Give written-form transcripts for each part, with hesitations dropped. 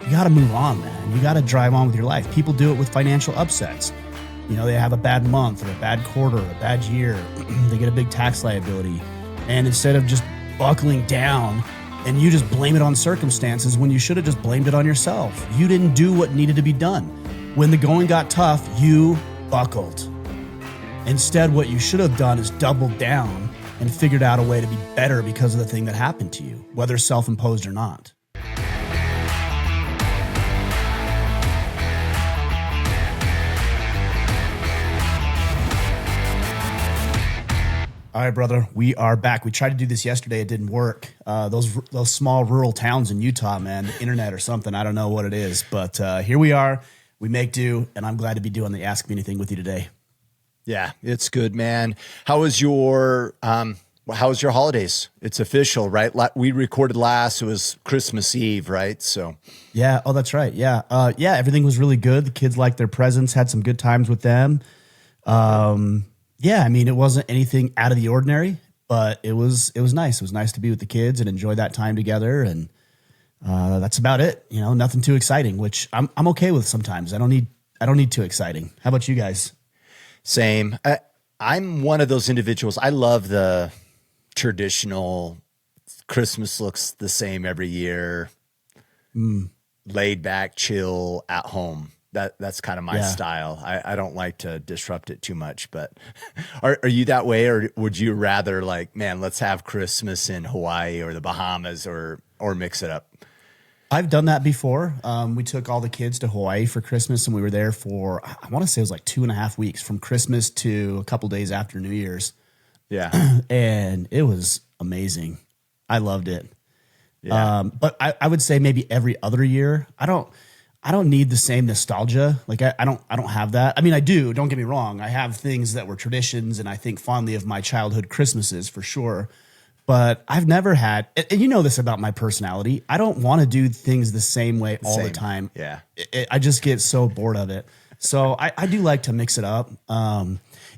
you got to move on, man. You got to drive on with your life. People do it with financial upsets. You know, they have a bad month or a bad quarter, a bad year. They get a big tax liability. And instead of just buckling down and you just blame it on circumstances when you should have just blamed it on yourself. You didn't do what needed to be done. When the going got tough, you buckled. Instead, what you should have done is doubled down and figured out a way to be better because of the thing that happened to you, whether self-imposed or not. All right, brother, we are back. We tried to do this yesterday. It didn't work. Those small rural towns in Utah, man, the internet or something. I don't know what it is, but here we are. We make do, and I'm glad to be doing the Ask Me Anything with you today. Yeah, it's good, man. How was your holidays? It's official, right? We recorded last. It was Christmas Eve, right? So yeah. Oh, that's right. Yeah. Everything was really good. The kids liked their presents, had some good times with them. Yeah, I mean, it wasn't anything out of the ordinary, but it was nice. It was nice to be with the kids and enjoy that time together. And that's about it. You know, nothing too exciting, which I'm okay with sometimes. I don't need too exciting. How about you guys? Same. I'm one of those individuals. I love the traditional Christmas looks the same every year. Laid back, chill, at home. That's kind of my style. I don't like to disrupt it too much, but are you that way, or would you rather like, man, let's have Christmas in Hawaii or the Bahamas or mix it up? I've done that before. We took all the kids to Hawaii for Christmas, and we were there for, I want to say it was like 2.5 weeks, from Christmas to a couple days after New Year's. Yeah. And it was amazing. I loved it. Yeah. But I would say maybe every other year, I don't need the same nostalgia. Like I don't have that. I mean, I do, don't get me wrong. I have things that were traditions, and I think fondly of my childhood Christmases for sure. But I've never had, and you know this about my personality, I don't want to do things the same way all the time. Yeah. I just get so bored of it. So I do like to mix it up.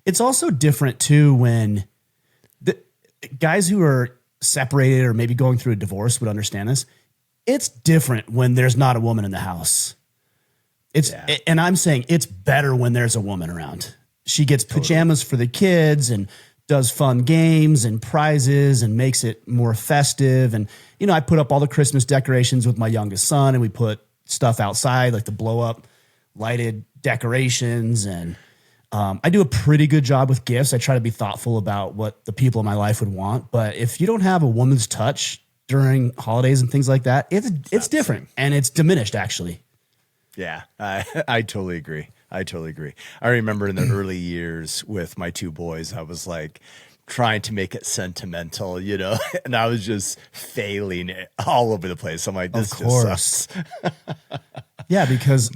It's also different too when the guys who are separated or maybe going through a divorce would understand this. It's different when there's not a woman in the house. And I'm saying it's better when there's a woman around. She gets pajamas for the kids and does fun games and prizes and makes it more festive. And, you know, I put up all the Christmas decorations with my youngest son, and we put stuff outside, like the blow up lighted decorations. And I do a pretty good job with gifts. I try to be thoughtful about what the people in my life would want. But if you don't have a woman's touch during holidays and things like that, it's different, and it's diminished actually. Yeah, I totally agree. I remember in the early years with my two boys, I was like trying to make it sentimental, you know, and I was just failing it all over the place. I'm like, this just sucks. Yeah, because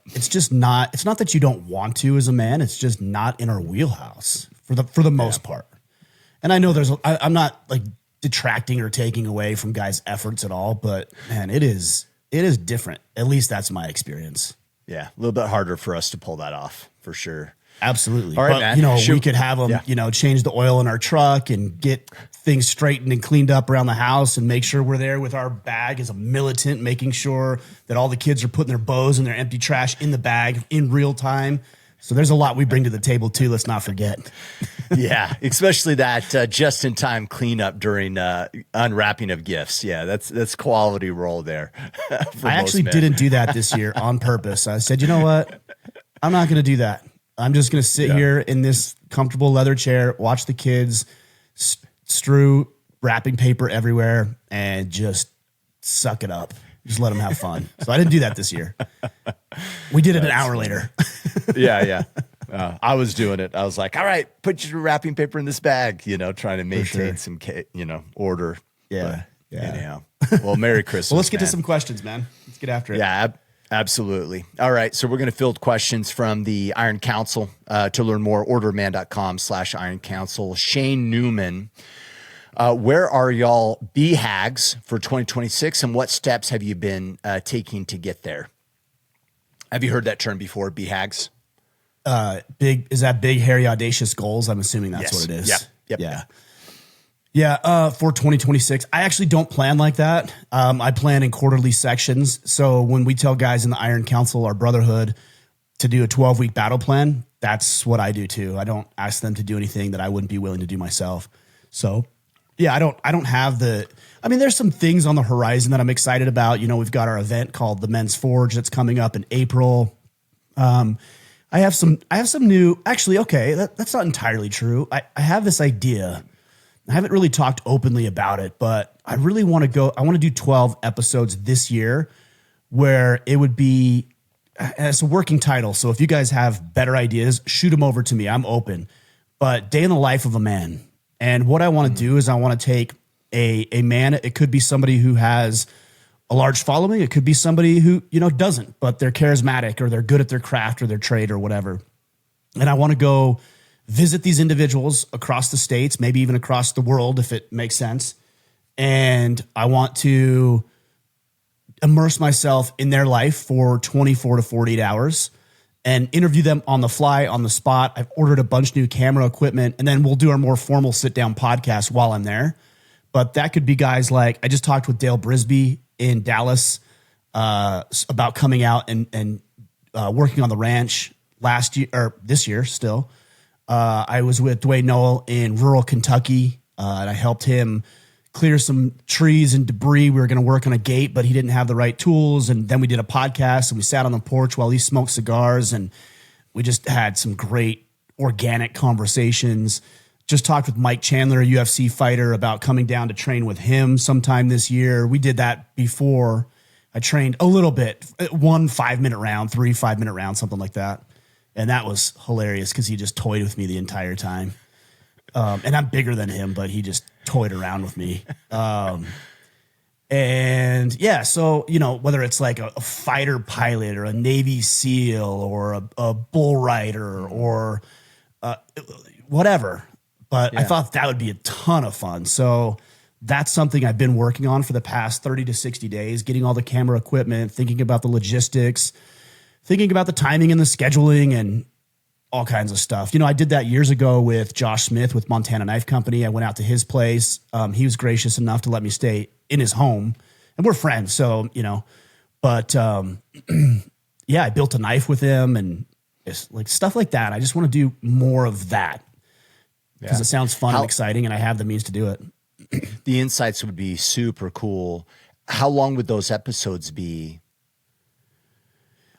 it's not that you don't want to as a man. It's just not in our wheelhouse for the most part. And I know I'm not like detracting or taking away from guys' efforts at all, but man, it is different. At least that's my experience. Yeah, a little bit harder for us to pull that off, for sure. Absolutely. All right, man. You know, we could have them, change the oil in our truck and get things straightened and cleaned up around the house and make sure we're there with our bag as a militant, making sure that all the kids are putting their bows and their empty trash in the bag in real time. So there's a lot we bring to the table too. Let's not forget. Yeah, especially that just-in-time cleanup during unwrapping of gifts. Yeah, that's quality role there. I actually didn't do that this year on purpose. I said, you know what? I'm not going to do that. I'm just going to sit here in this comfortable leather chair, watch the kids strew wrapping paper everywhere, and just suck it up. Just let them have fun. So I didn't do that this year. We did it an hour later. Yeah. I was doing it. I was like, all right, put your wrapping paper in this bag, trying to maintain some, order. Yeah. But anyhow, well, Merry Christmas. Well, let's get to some questions, man. Let's get after it. Yeah, absolutely. All right. So we're going to field questions from the Iron Council. To learn more, orderman.com/Iron Council. Shane Newman. Where are y'all BHAGs for 2026, and what steps have you been taking to get there? Have you heard that term before, BHAGs? Is that big, hairy, audacious goals? I'm assuming that's Yes. what it is. Yep. Yeah. Yeah, for 2026, I actually don't plan like that. I plan in quarterly sections. So when we tell guys in the Iron Council, our brotherhood, to do a 12-week battle plan, that's what I do too. I don't ask them to do anything that I wouldn't be willing to do myself. So yeah, I don't have there's some things on the horizon that I'm excited about. You know, we've got our event called the Men's Forge that's coming up in April. I have some new, actually, okay, that's not entirely true. I have this idea. I haven't really talked openly about it, but I really want to do 12 episodes this year where it would be as a working title. So if you guys have better ideas, shoot them over to me. I'm open. But day in the life of a man. And what I want to do is I want to take a man. It could be somebody who has a large following. It could be somebody who, doesn't, but they're charismatic or they're good at their craft or their trade or whatever. And I want to go visit these individuals across the states, maybe even across the world, if it makes sense. And I want to immerse myself in their life for 24 to 48 hours and interview them on the fly, on the spot. I've ordered a bunch of new camera equipment, and then we'll do our more formal sit-down podcast while I'm there. But that could be guys like, I just talked with Dale Brisby in Dallas about coming out and working on the ranch last year, or this year still. I was with Dwayne Noel in rural Kentucky, and I helped him clear some trees and debris. We were going to work on a gate, but he didn't have the right tools. And then we did a podcast, and we sat on the porch while he smoked cigars, and we just had some great organic conversations. Just talked with Mike Chandler, a UFC fighter, about coming down to train with him sometime this year. We did that before. I trained a little bit, 1 5-minute round, 3 5-minute rounds, something like that. And that was hilarious because he just toyed with me the entire time. And I'm bigger than him, but he just toyed around with me. And yeah, so, whether it's like a fighter pilot or a Navy SEAL or a bull rider or whatever. But yeah. I thought that would be a ton of fun. So that's something I've been working on for the past 30 to 60 days, getting all the camera equipment, thinking about the logistics, thinking about the timing and the scheduling and all kinds of stuff. I did that years ago with Josh Smith with Montana Knife Company. I went out to his place. He was gracious enough to let me stay in his home, and we're friends. So, but yeah, I built a knife with him and it's like stuff like that. I just want to do more of that because it sounds fun and exciting, and I have the means to do it. The insights would be super cool. How long would those episodes be?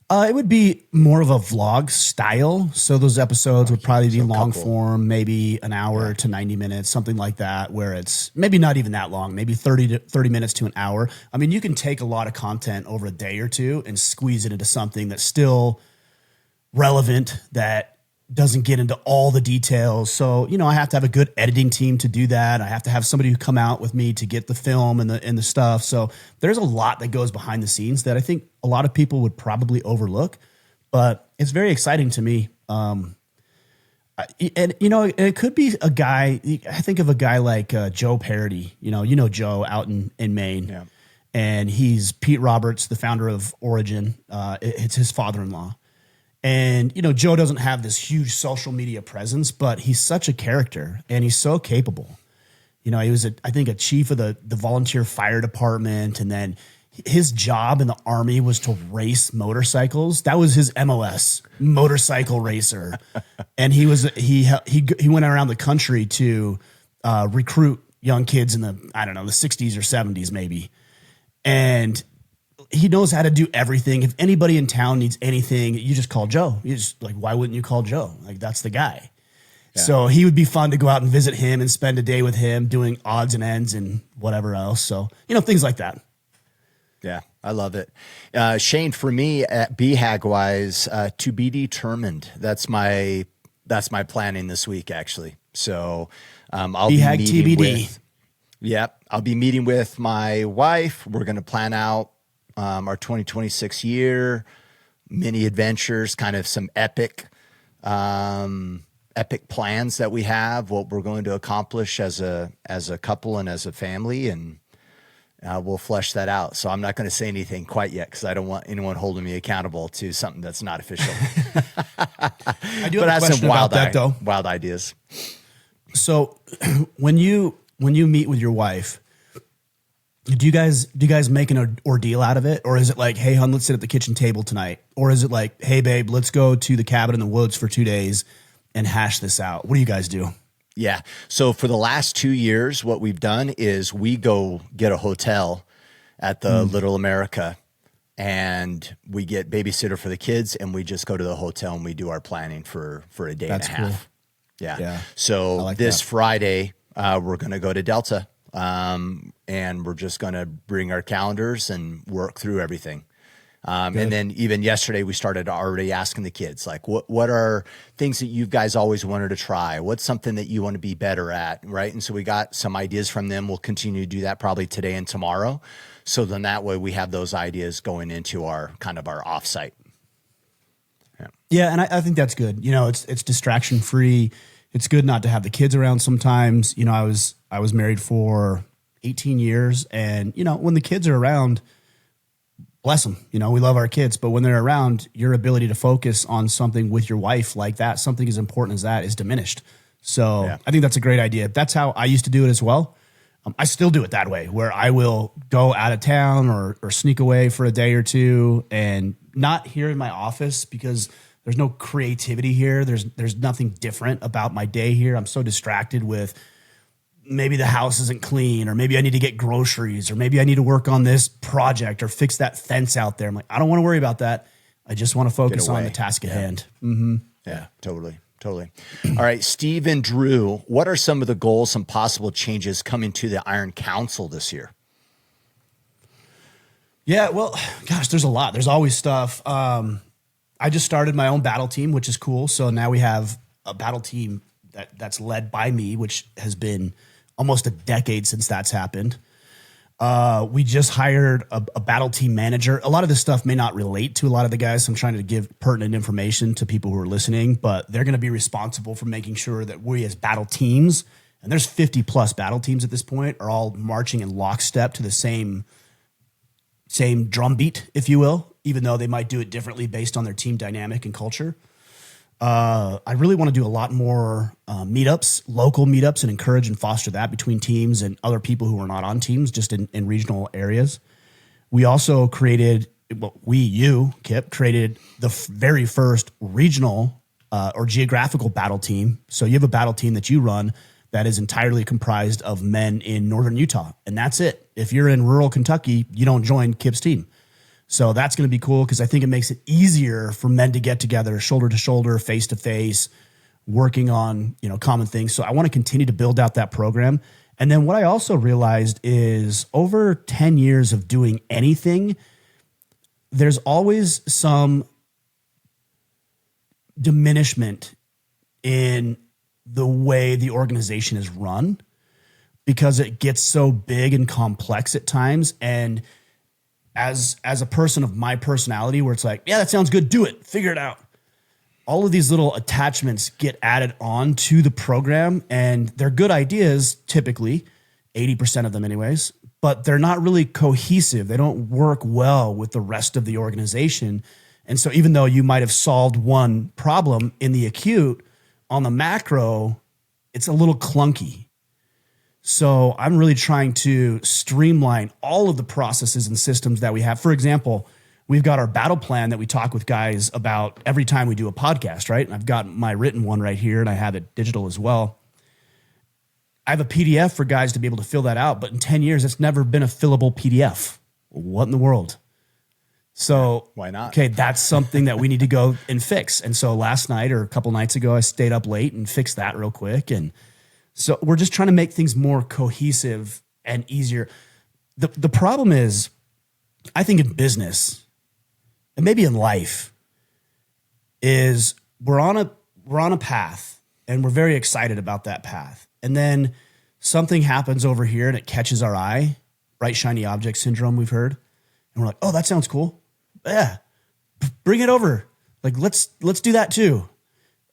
It would be more of a vlog style. So those episodes would probably be long form, maybe an hour to 90 minutes, something like that, where it's maybe not even that long, maybe 30 minutes to an hour. I mean, you can take a lot of content over a day or two and squeeze it into something that's still relevant, that doesn't get into all the details. So, I have to have a good editing team to do that. I have to have somebody who come out with me to get the film and the stuff. So there's a lot that goes behind the scenes that I think a lot of people would probably overlook, but it's very exciting to me. It could be a guy. I think of a guy like Joe Parody, Joe out in Maine. Yeah. And he's Pete Roberts, the founder of Origin. It's his father-in-law. And, Joe doesn't have this huge social media presence, but he's such a character and he's so capable. He was, I think, a chief of the volunteer fire department. And then his job in the Army was to race motorcycles. That was his MOS, motorcycle racer. And he went around the country to recruit young kids in the 60s or 70s maybe. And he knows how to do everything. If anybody in town needs anything, you just call Joe. You just why wouldn't you call Joe? That's the guy. Yeah. So he would be fun to go out and visit him and spend a day with him doing odds and ends and whatever else. So, things like that. Yeah, I love it. Shane, for me at BHAG wise, to be determined. That's my planning this week, actually. So I'll BHAG be meeting TBD. I'll be meeting with my wife. We're going to plan out our 2026 year, mini adventures, kind of some epic plans that we have, what we're going to accomplish as a couple and as a family, and we'll flesh that out. So I'm not going to say anything quite yet because I don't want anyone holding me accountable to something that's not official. I do have a question about that, though. Wild ideas. So when you when you meet with your wife, do you guys make an ordeal out of it? Or is it like, hey, hon, let's sit at the kitchen table tonight? Or is it like, hey, babe, let's go to the cabin in the woods for 2 days and hash this out? What do you guys do? Yeah. So for the last 2 years, what we've done is we go get a hotel at the Little America, and we get babysitter for the kids, and we just go to the hotel and we do our planning for a day and a half. Cool. Yeah. So like this Friday, we're going to go to Delta. And we're just going to bring our calendars and work through everything. And then even yesterday, we started already asking the kids, like, what are things that you guys always wanted to try? What's something that you want to be better at, right? And so we got some ideas from them. We'll continue to do that probably today and tomorrow. So then that way we have those ideas going into our kind of our offsite. Yeah, and I think that's good. You know, it's distraction free. It's good not to have the kids around sometimes. You know, I was married for 18 years, and you know, when the kids are around, bless them. You know, we love our kids, but when they're around, your ability to focus on something with your wife like that, something as important as that, is diminished. So I think that's a great idea. That's how I used to do it as well. I still do it that way, where I will go out of town or sneak away for a day or two, and not here in my office because there's no creativity here. There's nothing different about my day here. I'm so distracted with maybe the house isn't clean, or maybe I need to get groceries, or maybe I need to work on this project or fix that fence out there. I'm like, I don't want to worry about that. I just want to focus on the task at hand. Mm-hmm. Yeah, totally. All right, Steve and Drew, what are some of the goals and possible changes coming to the Iron Council this year? Yeah, well, gosh, there's a lot. There's always stuff. I just started my own battle team, which is cool. So now we have a battle team that's led by me, which has been almost a decade since that's happened. We just hired a battle team manager. A lot of this stuff may not relate to a lot of the guys. So I'm trying to give pertinent information to people who are listening, but they're going to be responsible for making sure that we as battle teams, and there's 50 plus battle teams at this point, are all marching in lockstep to the same drumbeat, if you will, even though they might do it differently based on their team dynamic and culture. I really want to do a lot more meetups, local meetups, and encourage and foster that between teams and other people who are not on teams, just in regional areas. We also created, Kipp, created the very first regional or geographical battle team. So you have a battle team that you run that is entirely comprised of men in northern Utah, and that's it. If you're in rural Kentucky, you don't join Kipp's team. So that's going to be cool because I think it makes it easier for men to get together, shoulder to shoulder, face to face, working on, common things. So I want to continue to build out that program. And then what I also realized is over 10 years of doing anything, there's always some diminishment in the way the organization is run because it gets so big and complex at times. And as a person of my personality, where it's like, yeah, that sounds good, do it, figure it out. All of these little attachments get added on to the program, and they're good ideas, typically, 80% of them anyways, but they're not really cohesive. They don't work well with the rest of the organization. And so even though you might have solved one problem in the acute, on the macro, it's a little clunky. So I'm really trying to streamline all of the processes and systems that we have. For example, we've got our battle plan that we talk with guys about every time we do a podcast, right? And I've got my written one right here, and I have it digital as well. I have a PDF for guys to be able to fill that out, but in 10 years, it's never been a fillable PDF. What in the world? So why not? Okay, that's something that we need to go and fix. And so last night or a couple nights ago, I stayed up late and fixed that real quick. And so we're just trying to make things more cohesive and easier. The problem is, I think in business and maybe in life, is we're on a path and we're very excited about that path. And then something happens over here and it catches our eye, bright shiny object syndrome we've heard. And we're like, oh, that sounds cool. Yeah, bring it over. Like, let's do that too.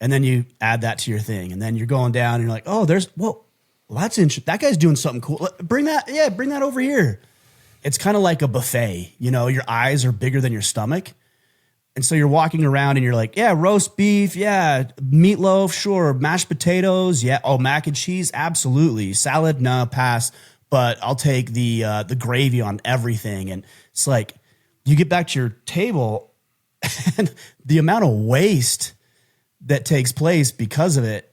And then you add that to your thing. And then you're going down and you're like, oh, well, that's interesting. That guy's doing something cool. Bring that over here. It's kind of like a buffet. Your eyes are bigger than your stomach. And so you're walking around and you're like, yeah, roast beef. Yeah. Meatloaf. Sure. Mashed potatoes. Yeah. Oh, mac and cheese. Absolutely. Salad. No, pass. But I'll take the gravy on everything. And it's like, you get back to your table and the amount of waste that takes place because of it,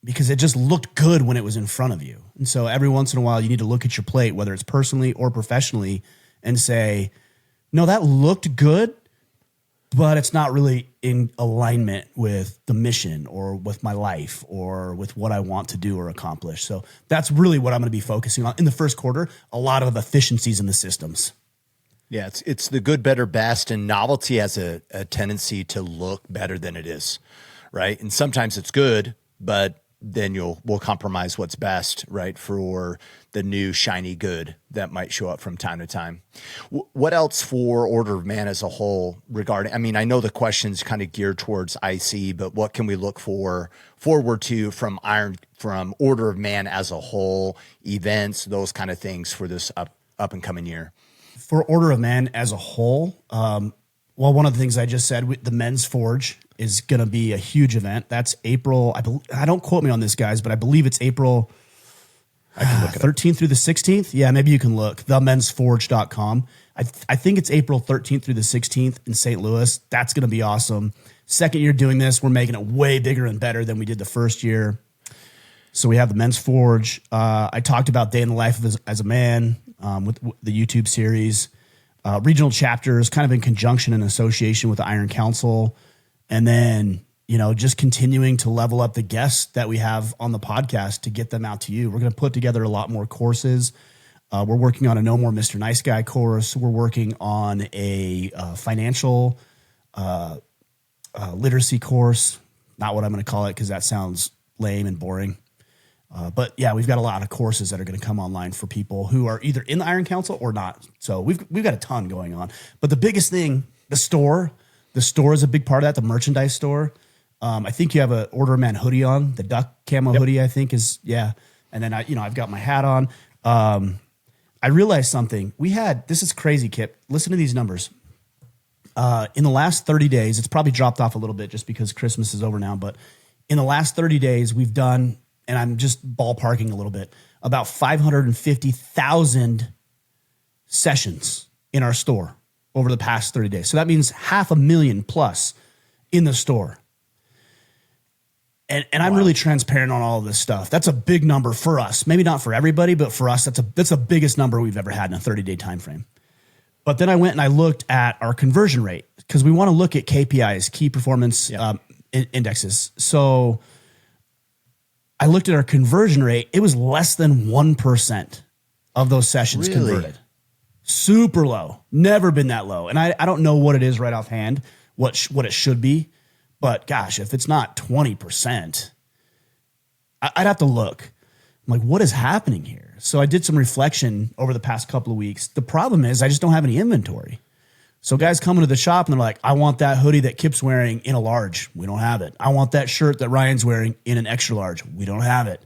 because it just looked good when it was in front of you. And so every once in a while you need to look at your plate, whether it's personally or professionally, and say, no, that looked good, but it's not really in alignment with the mission or with my life or with what I want to do or accomplish. So that's really what I'm going to be focusing on in the first quarter, a lot of efficiencies in the systems. Yeah, it's the good, better, best, and novelty has a tendency to look better than it is, right? And sometimes it's good, but then we'll compromise what's best, right, for the new shiny good that might show up from time to time. What else for Order of Man as a whole regarding? I mean, I know the question's kind of geared towards IC, but what can we look forward to from Order of Man as a whole, events, those kind of things for this up and coming year? For Order of Man as a whole, well, one of the things I just said, the Men's Forge is going to be a huge event. That's April. I don't quote me on this, guys, but I believe it's April 13th through the 16th. Yeah, maybe you can look. TheMen'sForge.com. I think it's April 13th through the 16th in St. Louis. That's going to be awesome. Second year doing this, we're making it way bigger and better than we did the first year. So we have the Men's Forge. I talked about Day in the Life as a Man with the YouTube series. Regional chapters, kind of in conjunction and association with the Iron Council. And then, just continuing to level up the guests that we have on the podcast to get them out to you. We're going to put together a lot more courses. We're working on a No More Mr. Nice Guy course. We're working on a financial literacy course. Not what I'm going to call it because that sounds lame and boring. But yeah, we've got a lot of courses that are going to come online for people who are either in the Iron Council or not. So we've got a ton going on. But the biggest thing, the store is a big part of that. The merchandise store. I think you have an Order of Man hoodie on. The duck camo hoodie, I think is, yeah. And then I've got my hat on. I realized something. This is crazy, Kipp. Listen to these numbers. In the last 30 days, it's probably dropped off a little bit just because Christmas is over now. But in the last 30 days, we've done, and I'm just ballparking a little bit, about 550,000 sessions in our store over the past 30 days. So that means 500,000 plus in the store. And I'm really transparent on all of this stuff. That's a big number for us. Maybe not for everybody, but for us, that's the biggest number we've ever had in a 30-day time frame. But then I went and I looked at our conversion rate because we want to look at KPIs, key performance indexes. So I looked at our conversion rate. It was less than 1% of those sessions converted. Super low. Never been that low. And I don't know what it is right offhand, what it should be. But gosh, if it's not 20%, I'd have to look. I'm like, what is happening here? So I did some reflection over the past couple of weeks. The problem is I just don't have any inventory. So guys come into the shop and they're like, I want that hoodie that Kipp's wearing in a large. We don't have it. I want that shirt that Ryan's wearing in an extra large. We don't have it.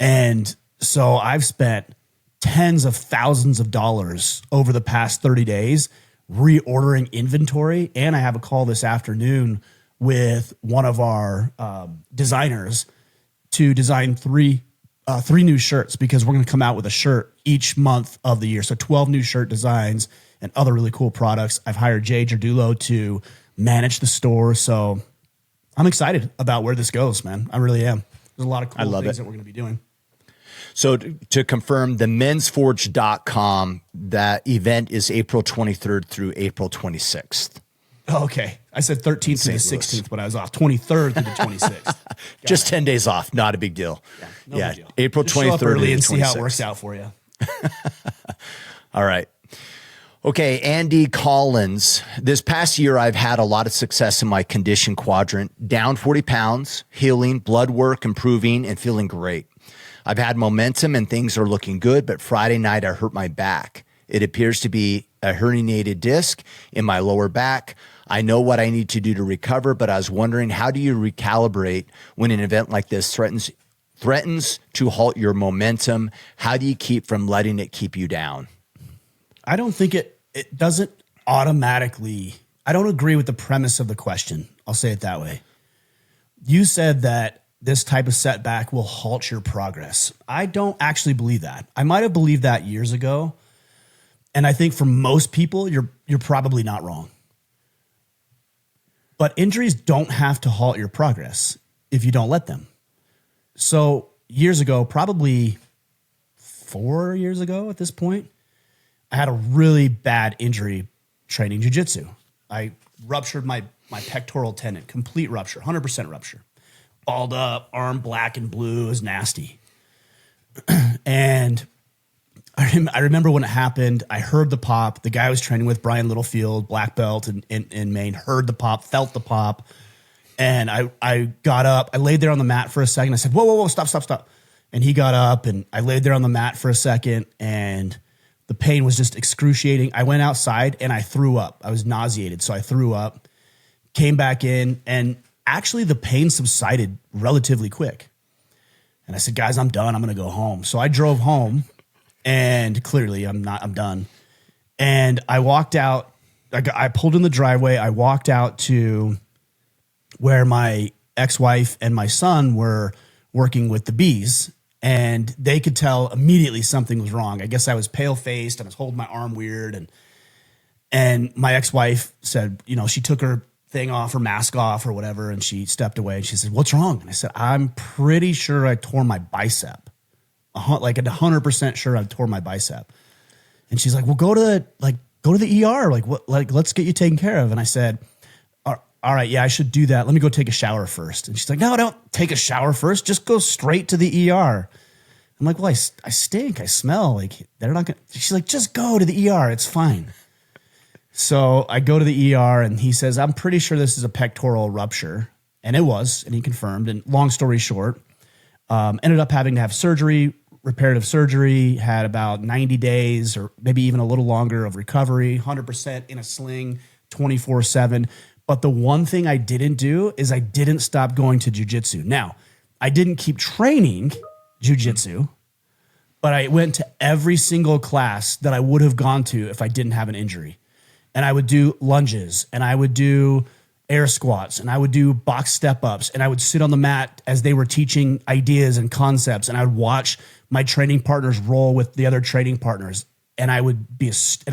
And so I've spent tens of thousands of dollars over the past 30 days reordering inventory. And I have a call this afternoon with one of our designers to design three new shirts because we're going to come out with a shirt each month of the year. So 12 new shirt designs and other really cool products. I've hired Jay Jardulo to manage the store. So I'm excited about where this goes, man. I really am. There's a lot of cool things that we're going to be doing. So to confirm, the mensforge.com, that event is April 23rd through April 26th. Okay. I said 13th through the 16th, but I was off. 23rd through the 26th. Just 10 days off. Not a big deal. Yeah, big deal. April 23rd show up early and 26th. see how it works out for you. All right. Okay, Andy Collins. This past year, I've had a lot of success in my condition quadrant. Down 40 pounds, healing, blood work, improving, and feeling great. I've had momentum and things are looking good, but Friday night I hurt my back. It appears to be a herniated disc in my lower back. I know what I need to do to recover, but I was wondering, how do you recalibrate when an event like this threatens to halt your momentum? How do you keep from letting it keep you down? I don't think it doesn't automatically. I don't agree with the premise of the question. I'll say it that way. You said that this type of setback will halt your progress. I don't actually believe that. I might have believed that years ago. And I think for most people, you're probably not wrong. But injuries don't have to halt your progress if you don't let them. So years ago, probably 4 years ago at this point, I had a really bad injury training jiu-jitsu. I ruptured my pectoral tendon, complete rupture, 100% rupture. Balled up, arm black and blue, it was nasty. And I remember when it happened, I heard the pop. The guy I was training with, Brian Littlefield, black belt in Maine, heard the pop, felt the pop. And I got up. I laid there on the mat for a second. I said, whoa, stop. And he got up, and I laid there on the mat for a second, and the pain was just excruciating. I went outside, and I threw up. I was nauseated, so I threw up, came back in, and actually the pain subsided relatively quick. And I said, guys, I'm done. I'm going to go home. So I drove home. And clearly I'm done. And I walked out, I pulled in the driveway. I walked out to where my ex-wife and my son were working with the bees, and they could tell immediately something was wrong. I guess I was pale faced. I was holding my arm weird. And my ex-wife said, she took her thing off, her mask off or whatever. And she stepped away and she said, what's wrong? And I said, I'm pretty sure I tore my bicep. Like 100% sure I tore my bicep. And she's like, well, go to the ER. Let's get you taken care of. And I said, all right, yeah, I should do that. Let me go take a shower first. And she's like, no, don't take a shower first. Just go straight to the ER. I'm like, well, I stink. I smell. Like, they're not going to. She's like, just go to the ER. It's fine. So I go to the ER, and he says, I'm pretty sure this is a pectoral rupture. And it was, and he confirmed. And long story short, ended up having to have surgery, reparative surgery, had about 90 days or maybe even a little longer of recovery, 100% in a sling, 24/7. But the one thing I didn't do is I didn't stop going to jiu-jitsu. Now, I didn't keep training jiu-jitsu, but I went to every single class that I would have gone to if I didn't have an injury. And I would do lunges, and I would do air squats, and I would do box step-ups, and I would sit on the mat as they were teaching ideas and concepts, and I would watch my training partners roll with the other training partners, and I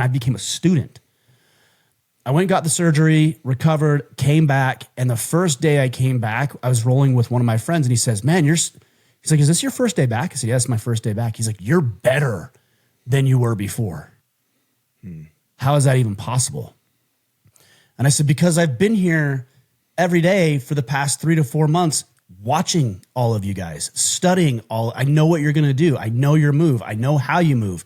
became a student. I went and got the surgery, recovered, came back, and the first day I came back, I was rolling with one of my friends, and he says, man, he's like, is this your first day back? I said, yes, it's my first day back. He's like, you're better than you were before. How is that even possible? And I said, because I've been here every day for the past 3 to 4 months, watching all of you guys, studying I know what you're going to do. I know your move. I know how you move.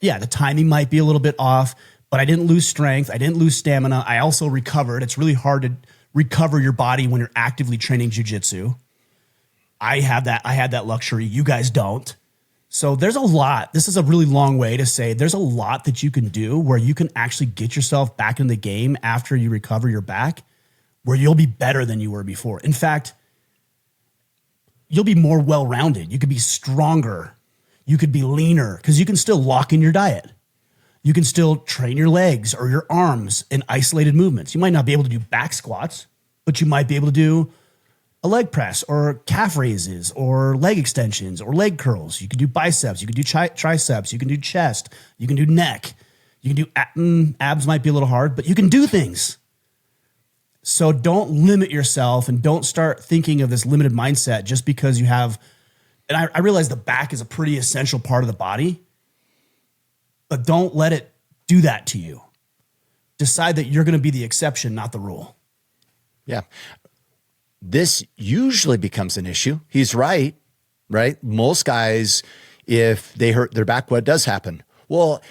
Yeah, the timing might be a little bit off, but I didn't lose strength. I didn't lose stamina. I also recovered. It's really hard to recover your body when you're actively training jiu-jitsu. I had that luxury. You guys don't. So there's a lot. This is a really long way to say there's a lot that you can do where you can actually get yourself back in the game after you recover your back, where you'll be better than you were before. In fact, you'll be more well-rounded. You could be stronger. You could be leaner because you can still lock in your diet. You can still train your legs or your arms in isolated movements. You might not be able to do back squats, but you might be able to do a leg press or calf raises or leg extensions or leg curls. You can do biceps. You can do triceps. You can do chest. You can do neck. You can do abs might be a little hard, but you can do things. So don't limit yourself and don't start thinking of this limited mindset just because you have, and I realize the back is a pretty essential part of the body, but don't let it do that to you. Decide that you're going to be the exception, not the rule. Yeah. This usually becomes an issue. He's right? Most guys, if they hurt their back, what does happen? Well,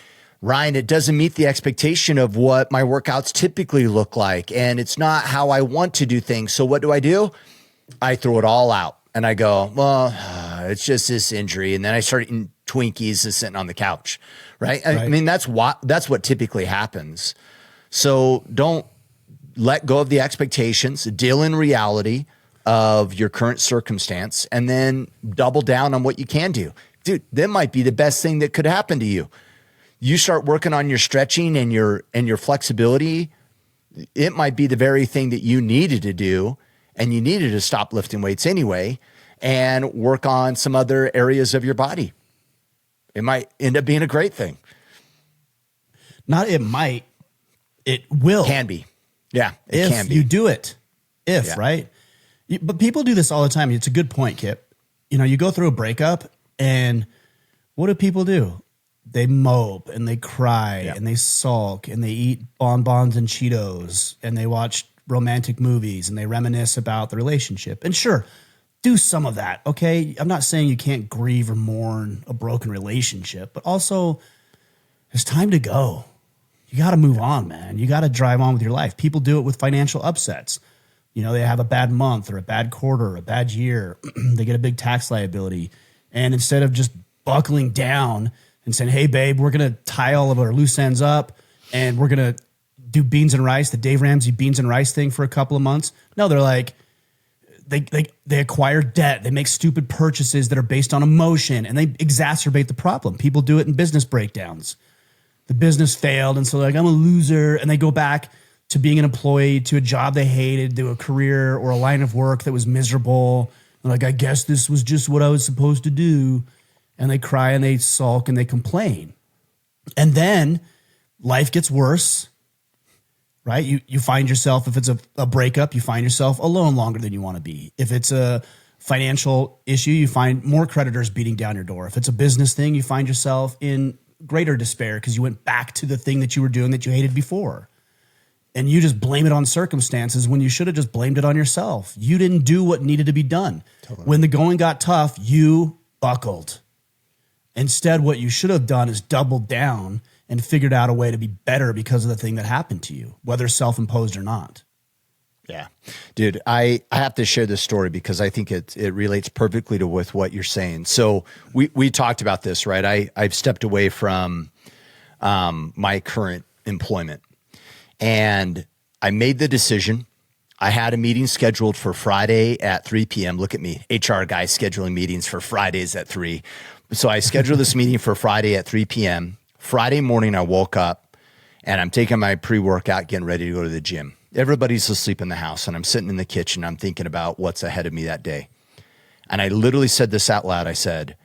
Ryan, it doesn't meet the expectation of what my workouts typically look like, and it's not how I want to do things. So what do? I throw it all out, and I go, well, it's just this injury, and then I start eating Twinkies and sitting on the couch, right? I mean, that's what typically happens. So don't let go of the expectations, deal in reality of your current circumstance, and then double down on what you can do. Dude, that might be the best thing that could happen to you. You start working on your stretching and your flexibility it might be the very thing that you needed to do, and you needed to stop lifting weights anyway and work on some other areas of your body. It might end up being a great thing. Not it might, it will. Can be. Yeah, it can be. If you do it. Right? But people do this all the time. It's a good point, Kipp. You know, you go through a breakup, and what do people do? They mope and they cry and they sulk and they eat bonbons and Cheetos and they watch romantic movies and they reminisce about the relationship. And sure, do some of that, okay? I'm not saying you can't grieve or mourn a broken relationship, but also it's time to go. You got to move on, man. You got to drive on with your life. People do it with financial upsets. You know, they have a bad month or a bad quarter or a bad year. They get a big tax liability. And instead of just buckling down and saying, hey, babe, we're going to tie all of our loose ends up and we're going to do beans and rice, the Dave Ramsey beans and rice thing for a couple of months. No, they're like, they acquire debt. They make stupid purchases that are based on emotion and they exacerbate the problem. People do it in business breakdowns. The business failed. And so they're like, I'm a loser. And they go back to being an employee, to a job they hated, to a career or a line of work that was miserable. And like, I guess this was just what I was supposed to do. And they cry and they sulk and they complain. And then life gets worse, right? You find yourself, if it's a breakup, you find yourself alone longer than you want to be. If it's a financial issue, you find more creditors beating down your door. If it's a business thing, you find yourself in greater despair because you went back to the thing that you were doing that you hated before. And you just blame it on circumstances when you should have just blamed it on yourself. You didn't do what needed to be done. Totally. When the going got tough, you buckled. Instead, what you should have done is doubled down and figured out a way to be better because of the thing that happened to you, whether self-imposed or not. Yeah. Dude, I have to share this story because I think it relates perfectly to with what you're saying. So we talked about this, right? I've stepped away from my current employment and I made the decision. I had a meeting scheduled for Friday at 3 p.m. Look at me, HR guy scheduling meetings for Fridays at 3. So I scheduled this meeting for Friday at 3 p.m. Friday morning, I woke up and I'm taking my pre-workout, getting ready to go to the gym. Everybody's asleep in the house and I'm sitting in the kitchen. I'm thinking about what's ahead of me that day. And I literally said this out loud. I said,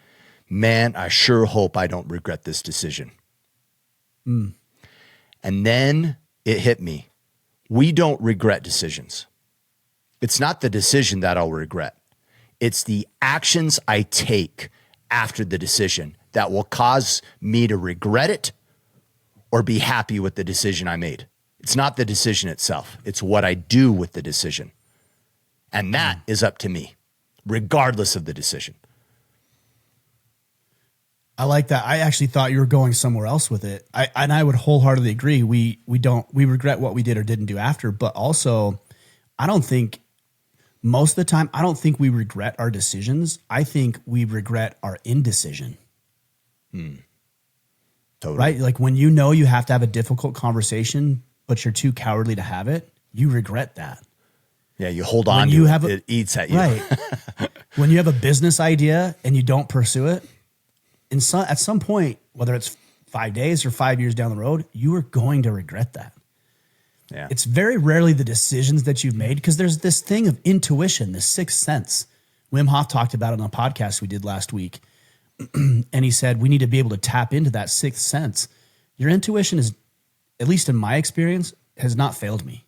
man, I sure hope I don't regret this decision. And then it hit me. We don't regret decisions. It's not the decision that I'll regret. It's the actions I take after the decision that will cause me to regret it or be happy with the decision I made. It's not the decision itself. It's what I do with the decision. And that is up to me, regardless of the decision. I like that. I actually thought you were going somewhere else with it. I would wholeheartedly agree. We regret what we did or didn't do after, but also I don't think most of the time, I don't think we regret our decisions. I think we regret our indecision. Totally. Right? Like when you know you have to have a difficult conversation, but you're too cowardly to have it, you regret that. Yeah, you hold on to it. It eats at you. Right. When you have a business idea and you don't pursue it, at some point, whether it's 5 days or 5 years down the road, you are going to regret that. Yeah. It's very rarely the decisions that you've made because there's this thing of intuition, the sixth sense. Wim Hof talked about it on a podcast we did last week. And he said, we need to be able to tap into that sixth sense. Your intuition is, at least in my experience, has not failed me.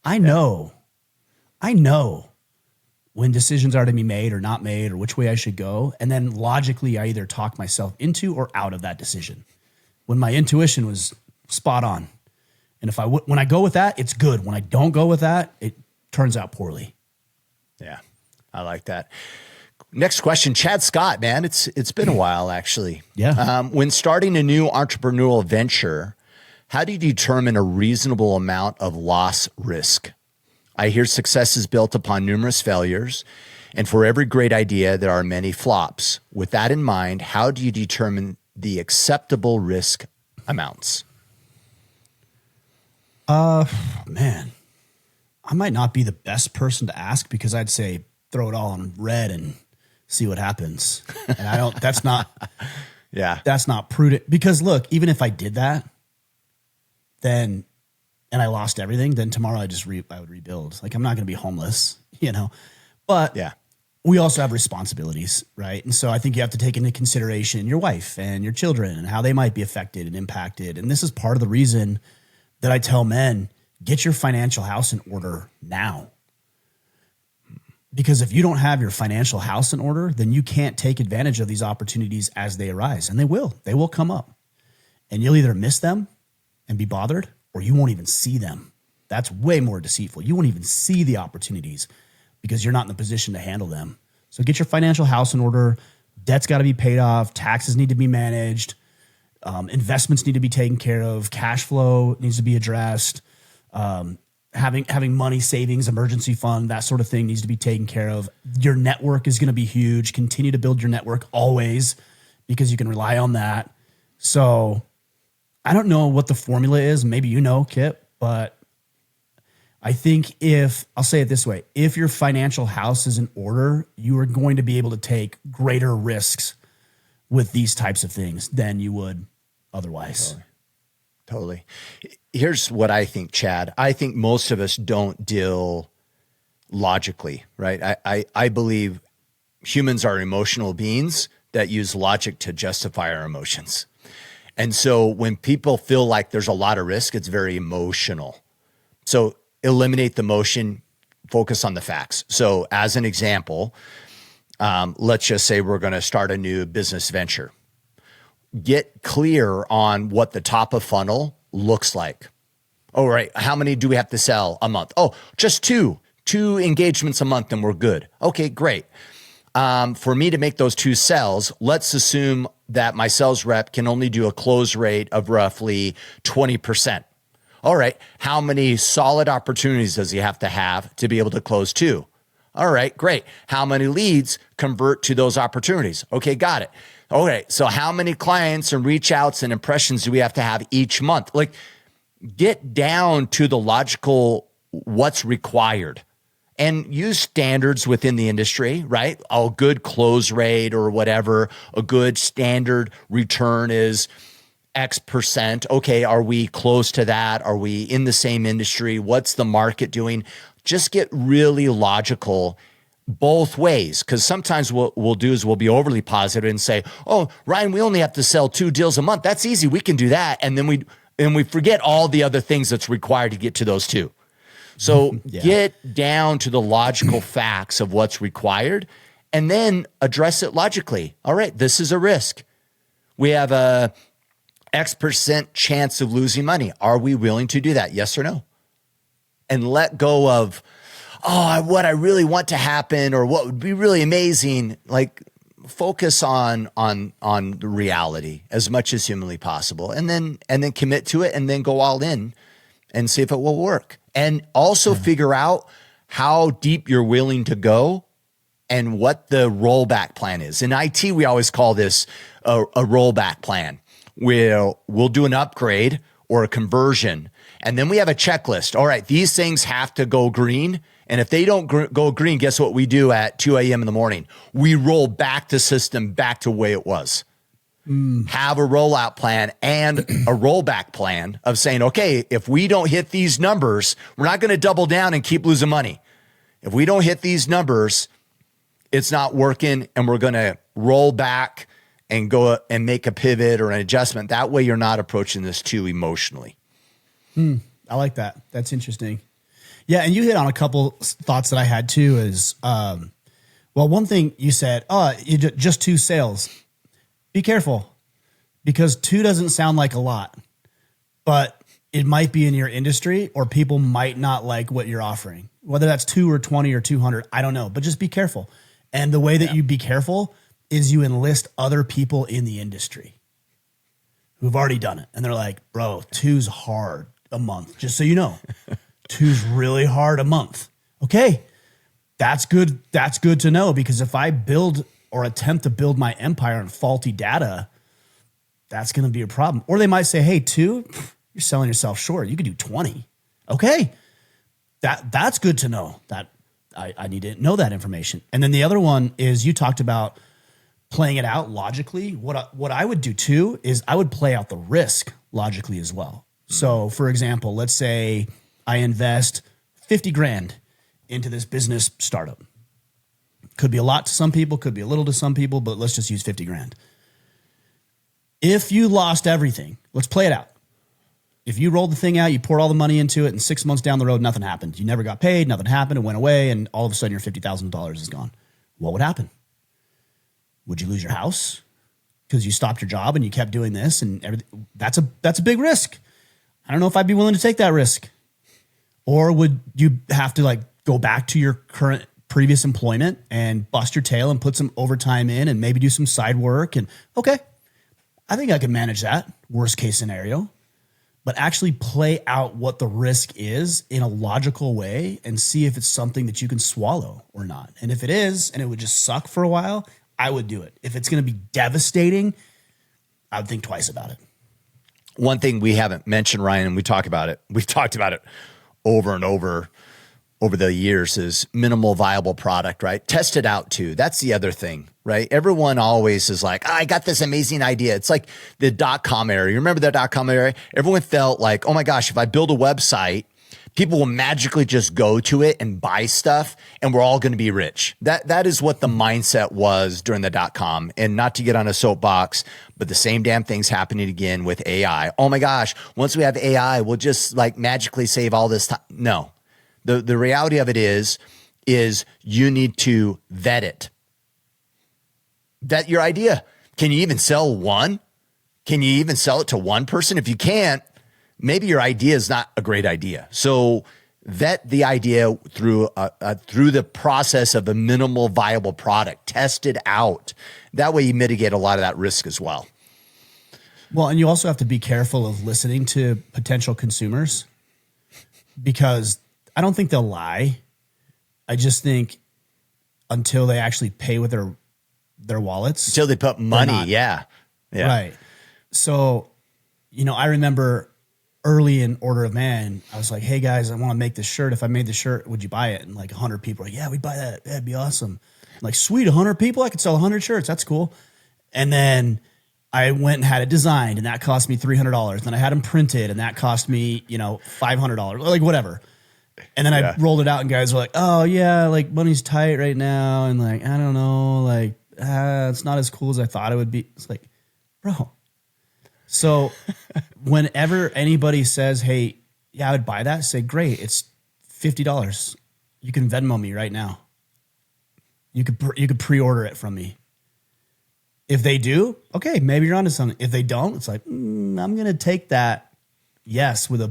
I know when decisions are to be made or not made or which way I should go. And then logically, I either talk myself into or out of that decision when my intuition was spot on. And when I go with that, it's good. When I don't go with that, it turns out poorly. Yeah, I like that. Next question, Chad Scott, man. It's been a while, actually. Yeah. When starting a new entrepreneurial venture, how do you determine a reasonable amount of loss risk? I hear success is built upon numerous failures, and for every great idea, there are many flops. With that in mind, how do you determine the acceptable risk amounts? Man, I might not be the best person to ask because I'd say throw it all on red and see what happens. And that's not prudent because look, even if I did that, then and I lost everything, then tomorrow I would rebuild. Like, I'm not going to be homeless, but Yeah. we also have responsibilities, right? And so I think you have to take into consideration your wife and your children and how they might be affected and impacted. And this is part of the reason that I tell men, get your financial house in order now. Because if you don't have your financial house in order, then you can't take advantage of these opportunities as they arise. And they will come up. And you'll either miss them and be bothered, or you won't even see them. That's way more deceitful. You won't even see the opportunities because you're not in the position to handle them. So get your financial house in order. Debt's got to be paid off. Taxes need to be managed. Investments need to be taken care of. Cash flow needs to be addressed. Having money, savings, emergency fund, that sort of thing needs to be taken care of. Your network is going to be huge. Continue to build your network always, because you can rely on that. So I don't know what the formula is. Maybe you know, Kipp, but I think I'll say it this way, if your financial house is in order, you are going to be able to take greater risks with these types of things than you would otherwise. Totally. Here's what I think, Chad. I think most of us don't deal logically, right? I believe humans are emotional beings that use logic to justify our emotions. And so when people feel like there's a lot of risk, it's very emotional. So eliminate the emotion, focus on the facts. So as an example, let's just say we're going to start a new business venture. Get clear on what the top of funnel looks like. All right, how many do we have to sell a month? Oh, just two engagements a month and we're good. Okay, great. For me to make those 2 sales, let's assume that my sales rep can only do a close rate of roughly 20%. All right, how many solid opportunities does he have to be able to close 2? All right, great. How many leads convert to those opportunities? Okay, got it. Okay, so how many clients and reach outs and impressions do we have to have each month? Like, get down to the logical what's required and use standards within the industry, right? A good close rate or whatever, a good standard return is X percent. Okay, are we close to that? Are we in the same industry? What's the market doing? Just get really logical both ways, because sometimes what we'll do is we'll be overly positive and say, oh, Ryan, we only have to sell 2 deals a month. That's easy. We can do that. And then we forget all the other things that's required to get to those 2. So get down to the logical facts of what's required and then address it logically. All right, this is a risk. We have a X% chance of losing money. Are we willing to do that? Yes or no? And let go of, what I really want to happen or what would be really amazing. Like, focus on the reality as much as humanly possible, and then commit to it, and then go all in and see if it will work. And also figure out how deep you're willing to go and what the rollback plan is. In IT, we always call this a rollback plan. We'll do an upgrade or a conversion, and then we have a checklist. All right, these things have to go green. And if they don't go green, guess what we do at 2 a.m. in the morning? We roll back the system back to the way it was. Have a rollout plan and a rollback plan of saying, okay, if we don't hit these numbers, we're not going to double down and keep losing money. If we don't hit these numbers, it's not working, and we're going to roll back and go and make a pivot or an adjustment. That way you're not approaching this too emotionally. I like that. That's interesting. Yeah, and you hit on a couple thoughts that I had too is, one thing you said, just 2 sales. Be careful, because 2 doesn't sound like a lot, but it might be in your industry, or people might not like what you're offering. Whether that's 2 or 20 or 200, I don't know, but just be careful. And the way that you be careful is you enlist other people in the industry who've already done it. And they're like, bro, 2's hard a month, just so you know. 2's really hard a month. Okay, that's good. That's good to know, because if I build or attempt to build my empire on faulty data, that's going to be a problem. Or they might say, hey, 2, you're selling yourself short. You could do 20. Okay, that's good to know. That I need to know that information. And then the other one is, you talked about playing it out logically. What I would do too is I would play out the risk logically as well. So for example, let's say I invest 50 grand into this business startup. Could be a lot to some people, could be a little to some people, but let's just use 50 grand. If you lost everything, let's play it out. If you rolled the thing out, you poured all the money into it, and 6 months down the road, nothing happened. You never got paid, nothing happened, it went away, and all of a sudden your $50,000 is gone. What would happen? Would you lose your house because you stopped your job and you kept doing this and everything? That's a big risk. I don't know if I'd be willing to take that risk. Or would you have to like go back to your current previous employment and bust your tail and put some overtime in and maybe do some side work? And okay, I think I can manage that worst case scenario, but actually play out what the risk is in a logical way and see if it's something that you can swallow or not. And if it is, and it would just suck for a while, I would do it. If it's going to be devastating, I would think twice about it. One thing we haven't mentioned, Ryan, and we've talked about it over and over the years, is minimal viable product, right? Test it out too. That's the other thing, right? Everyone always is like, I got this amazing idea. It's like the .com era. You remember the .com era? Everyone felt like, oh my gosh, if I build a website, people will magically just go to it and buy stuff and we're all going to be rich. That is what the mindset was during the .com. And not to get on a soapbox, but the same damn thing's happening again with AI. Oh my gosh, once we have AI, we'll just like magically save all this time. No, the reality of it is you need to vet it. Vet your idea. Can you even sell one? Can you even sell it to one person? If you can't, maybe your idea is not a great idea. So vet the idea through the process of a minimal viable product. Test it out. That way you mitigate a lot of that risk as well. Well, and you also have to be careful of listening to potential consumers, because I don't think they'll lie. I just think until they actually pay with their wallets. Until they put money, yeah. Right. So, I remember early in Order of Man, I was like, hey guys, I want to make this shirt. If I made the shirt, would you buy it? And like 100 people are like, yeah, we'd buy that. That'd be awesome. I'm like, sweet, 100 people? I could sell 100 shirts. That's cool. And then I went and had it designed, and that cost me $300. Then I had them printed, and that cost me, $500, like whatever. And then I rolled it out, and guys were like, oh yeah, like money's tight right now. And like, I don't know, like, it's not as cool as I thought it would be. It's like, bro. So whenever anybody says, hey, yeah, I would buy that, say, great, it's $50. You can Venmo me right now. You could pre-order it from me. If they do, okay, maybe you're onto something. If they don't, it's like, I'm going to take that yes with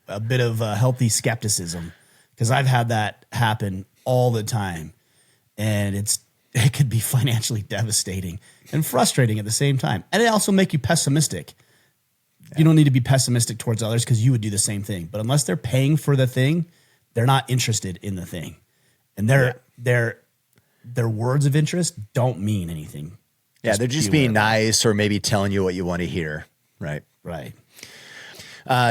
a bit of healthy skepticism, because I've had that happen all the time, and it could be financially devastating and frustrating at the same time. And it also make you pessimistic. Yeah. You don't need to be pessimistic towards others, because you would do the same thing. But unless they're paying for the thing, they're not interested in the thing. And their words of interest don't mean anything. Yeah, they're just being nice, or maybe telling you what you want to hear. Right. Right.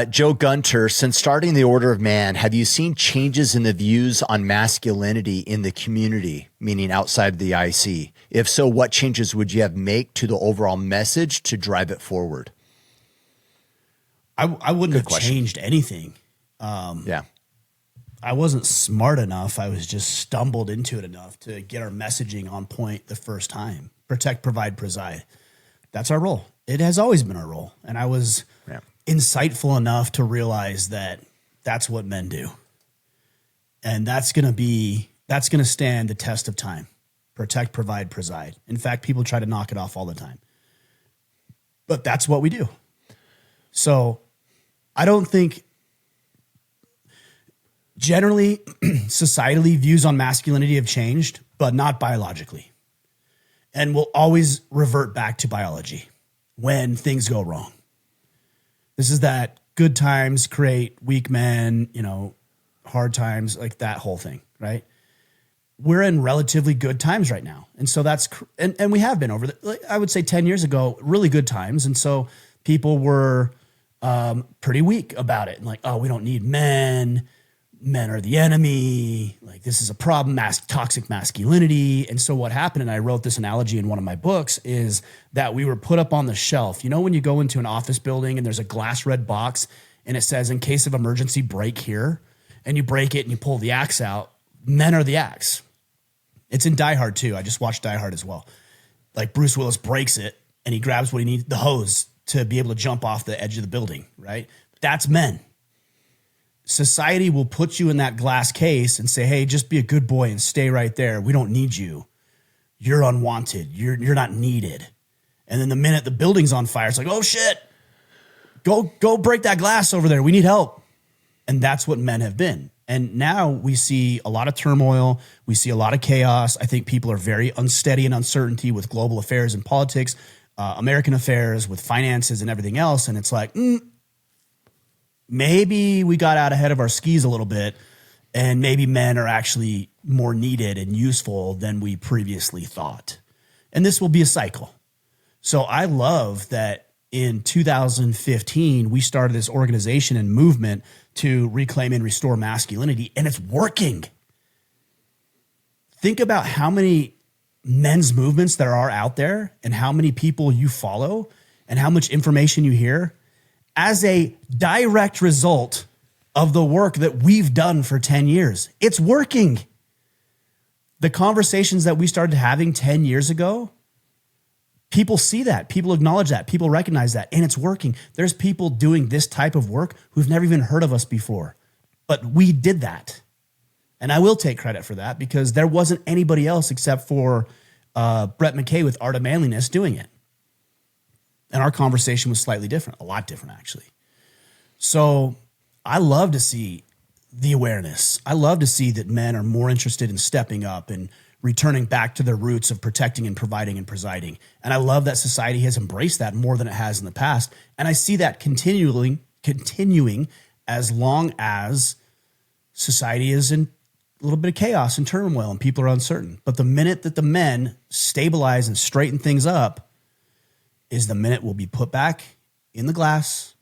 Joe Gunter, since starting the Order of Man, have you seen changes in the views on masculinity in the community, meaning outside of the IC? If so, what changes would you have make to the overall message to drive it forward? I wouldn't have changed anything. I wasn't smart enough. I was just stumbled into it enough to get our messaging on point the first time. Protect, provide, preside. That's our role. It has always been our role. And I was insightful enough to realize that that's what men do. And that's going to stand the test of time. Protect, provide, preside. In fact, people try to knock it off all the time. But that's what we do. So I don't think generally societally views on masculinity have changed, but not biologically. And we'll always revert back to biology when things go wrong. This is that good times create weak men, hard times, like that whole thing, right? We're in relatively good times right now. And so and we have been I would say 10 years ago, really good times. And so people were pretty weak about it. And like, oh, we don't need men. men are the enemy, like this is a problem, toxic masculinity. And so what happened, and I wrote this analogy in one of my books, is that we were put up on the shelf. You know, when you go into an office building and there's a glass red box and it says, in case of emergency, break here, and you break it and you pull the axe out, men are the axe. It's in Die Hard too. I just watched Die Hard as well. Like Bruce Willis breaks it and he grabs what he needs, the hose, to be able to jump off the edge of the building, right? That's men. Society will put you in that glass case and say, hey, just be a good boy and stay right there. We don't need you. You're unwanted. You're not needed. And then the minute the building's on fire, it's like, oh shit, go break that glass over there. We need help. And that's what men have been. And now we see a lot of turmoil. We see a lot of chaos. I think people are very unsteady and uncertainty with global affairs and politics, American affairs, with finances and everything else. And it's like, maybe we got out ahead of our skis a little bit, and maybe men are actually more needed and useful than we previously thought. And this will be a cycle. So I love that in 2015, we started this organization and movement to reclaim and restore masculinity, and it's working. Think about how many men's movements there are out there and how many people you follow and how much information you hear as a direct result of the work that we've done for 10 years. It's working. The conversations that we started having 10 years ago, people see that, people acknowledge that, people recognize that, and it's working. There's people doing this type of work who've never even heard of us before, but we did that. And I will take credit for that because there wasn't anybody else except for Brett McKay with Art of Manliness doing it. And our conversation was slightly different, a lot different actually. So I love to see the awareness. I love to see that men are more interested in stepping up and returning back to their roots of protecting and providing and presiding. And I love that society has embraced that more than it has in the past. And I see that continuing as long as society is in a little bit of chaos and turmoil and people are uncertain. But the minute that the men stabilize and straighten things up is the minute we'll be put back in the glass.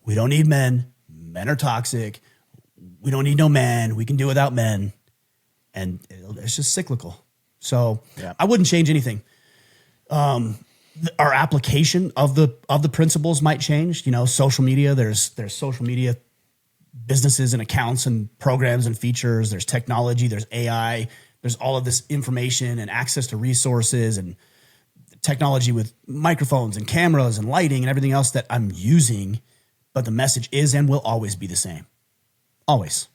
We don't need men. Men are toxic. We don't need no men. We can do without men. And it's just cyclical. So yeah. I wouldn't change anything. Our application of the principles might change. You know, social media, there's social media businesses and accounts and programs and features. There's technology, there's AI, there's all of this information and access to resources and technology with microphones and cameras and lighting and everything else that I'm using. But the message is and will always be the same. Always.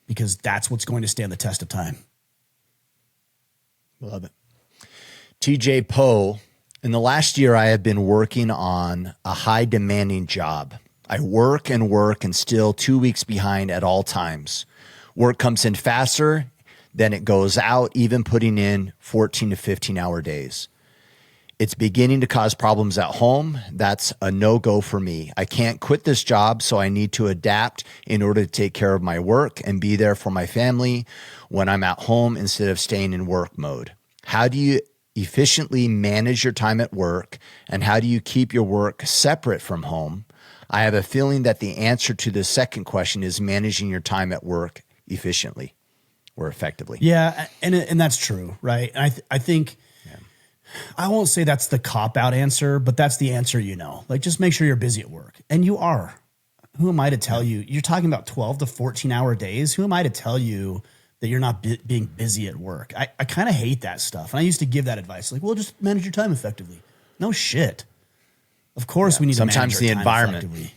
Because that's what's going to stand the test of time. Love it. TJ Poe, in the last year, I have been working on a high demanding job. I work and still 2 weeks behind at all times. Work comes in faster than it goes out, even putting in 14 to 15 hour days. It's beginning to cause problems at home. That's a no-go for me. I can't quit this job, so I need to adapt in order to take care of my work and be there for my family when I'm at home instead of staying in work mode. How do you efficiently manage your time at work, and how do you keep your work separate from home? I have a feeling that the answer to the second question is managing your time at work efficiently or effectively. Yeah, and that's true, right? And I think... I won't say that's the cop-out answer, but that's the answer, you know. Like, just make sure you're busy at work. And you are. Who am I to tell you? You're talking about 12 to 14-hour days. Who am I to tell you that you're not being busy at work? I kind of hate that stuff. And I used to give that advice. Like, well, just manage your time effectively. No shit. Of course we need to manage our time effectively.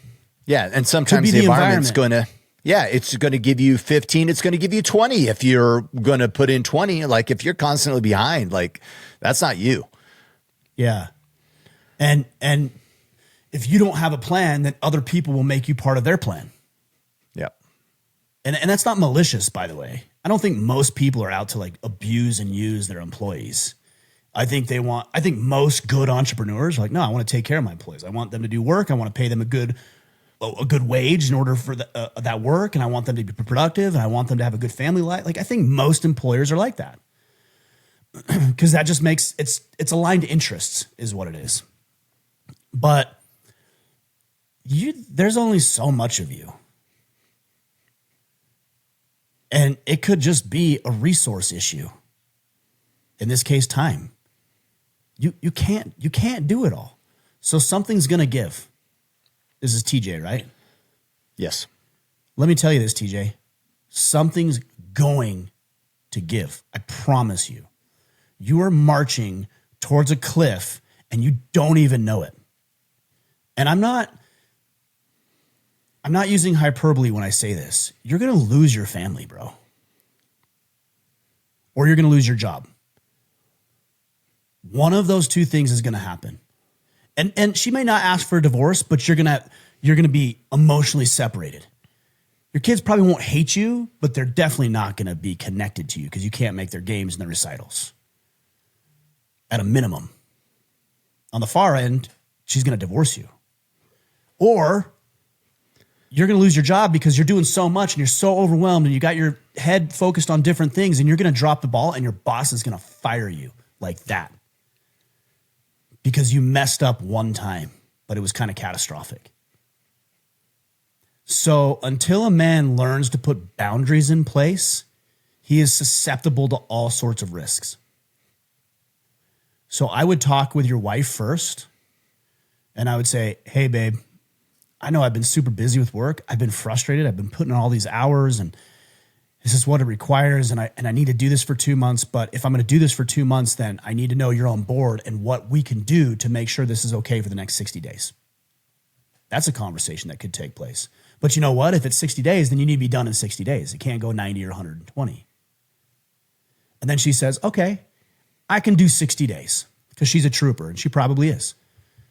Yeah, and sometimes the environment's going to... Yeah, it's going to give you 15. It's going to give you 20 if you're going to put in 20. Like, if you're constantly behind, like, that's not you. Yeah. And if you don't have a plan, then other people will make you part of their plan. Yeah. And that's not malicious, by the way. I don't think most people are out to like abuse and use their employees. I think most good entrepreneurs are like, no, I want to take care of my employees. I want them to do work. I want to pay them a good wage in order for that work. And I want them to be productive and I want them to have a good family life. Like, I think most employers are like that because that just makes it's aligned interests is what it is. But there's only so much of you. And it could just be a resource issue. In this case, time. You can't do it all. So something's going to give. This is TJ, right? Yes. Let me tell you this, TJ. Something's going to give. I promise you. You are marching towards a cliff and you don't even know it. And I'm not using hyperbole when I say this. You're going to lose your family, bro. Or you're going to lose your job. One of those two things is going to happen. And she may not ask for a divorce, but you're going to be emotionally separated. Your kids probably won't hate you, but they're definitely not going to be connected to you because you can't make their games and their recitals. At a minimum. On the far end, she's going to divorce you. Or you're going to lose your job because you're doing so much and you're so overwhelmed and you got your head focused on different things and you're going to drop the ball and your boss is going to fire you like that. Because you messed up one time, but it was kind of catastrophic. So until a man learns to put boundaries in place, he is susceptible to all sorts of risks. So I would talk with your wife first, and I would say, hey, babe, I know I've been super busy with work. I've been frustrated. I've been putting in all these hours, and this is what it requires, and I need to do this for 2 months. But if I'm going to do this for 2 months, then I need to know you're on board and what we can do to make sure this is okay for the next 60 days. That's a conversation that could take place. But you know what? If it's 60 days, then you need to be done in 60 days. It can't go 90 or 120. And then she says, okay, I can do 60 days because she's a trooper, and she probably is.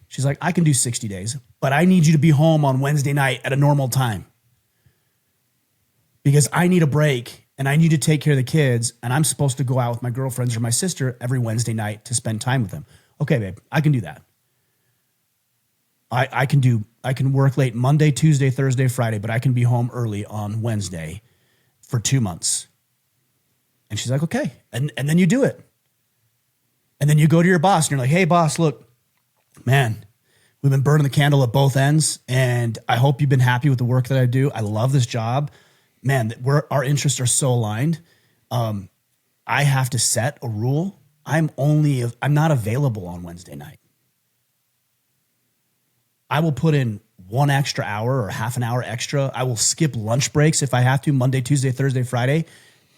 She's like, I can do 60 days, but I need you to be home on Wednesday night at a normal time because I need a break and I need to take care of the kids, and I'm supposed to go out with my girlfriends or my sister every Wednesday night to spend time with them. Okay, babe, I can do that. I can work late Monday, Tuesday, Thursday, Friday, but I can be home early on Wednesday for 2 months. And she's like, okay. And then you do it. And then you go to your boss and you're like, hey, boss, look, man, we've been burning the candle at both ends, and I hope you've been happy with the work that I do. I love this job. Man, our interests are so aligned. I have to set a rule. I'm not available on Wednesday night. I will put in 1 extra hour or half an hour extra. I will skip lunch breaks if I have to, Monday, Tuesday, Thursday, Friday,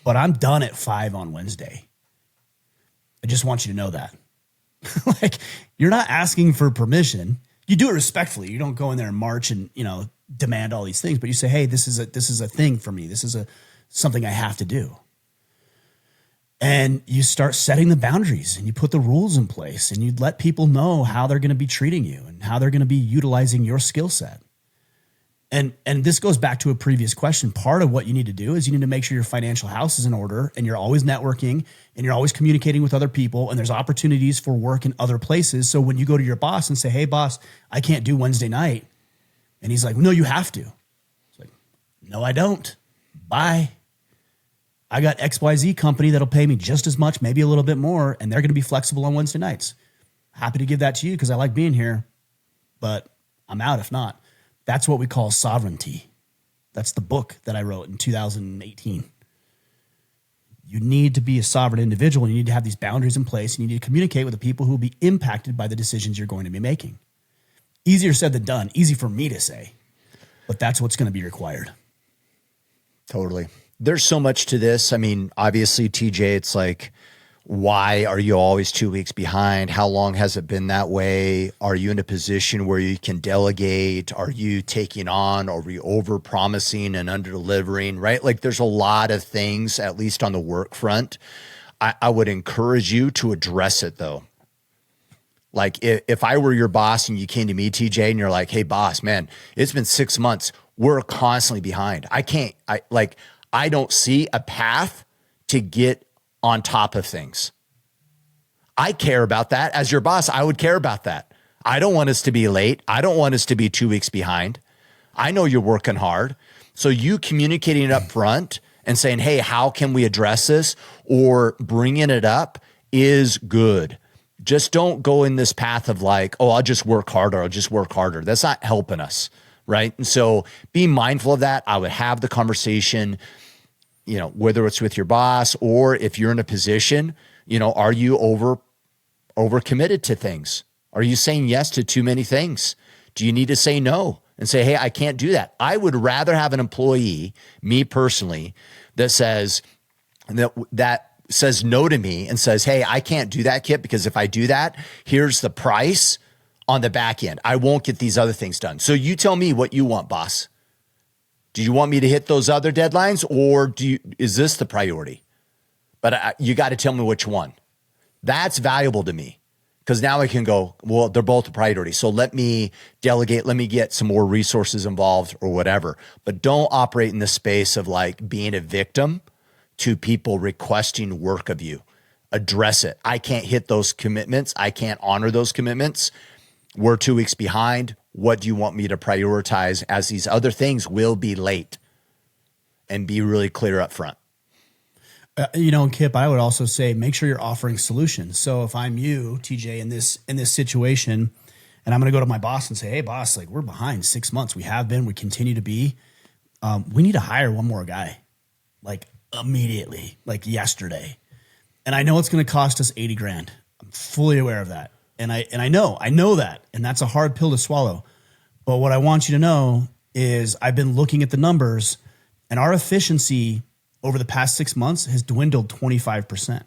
but I'm done at 5 on Wednesday. I just want you to know that. Like, you're not asking for permission. You do it respectfully. You don't go in there and march and, demand all these things, but you say, hey, this is a thing for me. This is something I have to do. And you start setting the boundaries and you put the rules in place and you let people know how they're going to be treating you and how they're going to be utilizing your skill set. And this goes back to a previous question. Part of what you need to do is you need to make sure your financial house is in order and you're always networking and you're always communicating with other people and there's opportunities for work in other places. So when you go to your boss and say, hey, boss, I can't do Wednesday night. And he's like, no, you have to. It's like, no, I don't. Bye. I got XYZ company that'll pay me just as much, maybe a little bit more, and they're going to be flexible on Wednesday nights. Happy to give that to you because I like being here, but I'm out if not. That's what we call sovereignty. That's the book that I wrote in 2018. You need to be a sovereign individual. You need to have these boundaries in place. You need to communicate with the people who will be impacted by the decisions you're going to be making. Easier said than done. Easy for me to say, but that's what's going to be required. Totally. There's so much to this. I mean, obviously, TJ, it's like, why are you always 2 weeks behind? How long has it been that way? Are you in a position where you can delegate? Are you taking on? Are we over promising and under delivering? Right? Like, there's a lot of things, at least on the work front. I would encourage you to address it though. Like if I were your boss and you came to me, TJ, and you're like, hey boss, man, it's been 6 months. We're constantly behind. I don't see a path to get on top of things. I care about that. As your boss, I would care about that. I don't want us to be late. I don't want us to be 2 weeks behind. I know you're working hard. So you communicating it up front and saying, hey, how can we address this, or bringing it up is good. Just don't go in this path of like, oh, I'll just work harder. That's not helping us, right? And so be mindful of that. I would have the conversation. whether it's with your boss or if you're in a position, are you over committed to things? Are you saying yes to too many things? Do you need to say no and say, hey, I can't do that? I would rather have an employee, me personally, that says no to me and says, hey, I can't do that, Kipp, because if I do that, here's the price on the back end. I won't get these other things done. So you tell me what you want, boss. Do you want me to hit those other deadlines, or is this the priority? But you got to tell me which one. That's valuable to me, because now I can go, well, they're both a priority. So let me delegate, let me get some more resources involved or whatever. But don't operate in the space of like being a victim to people requesting work of you. Address it. I can't hit those commitments. I can't honor those commitments. We're 2 weeks behind. What do you want me to prioritize, as these other things will be late? And be really clear up front. Kipp, I would also say, make sure you're offering solutions. So if I'm you, TJ, in this situation, and I'm going to go to my boss and say, hey, boss, like, we're behind 6 months. We have been, we continue to be. We need to hire one more guy, like immediately, like yesterday. And I know it's going to cost us 80 grand. I'm fully aware of that. And I know that, and that's a hard pill to swallow. But what I want you to know is I've been looking at the numbers, and our efficiency over the past 6 months has dwindled 25%.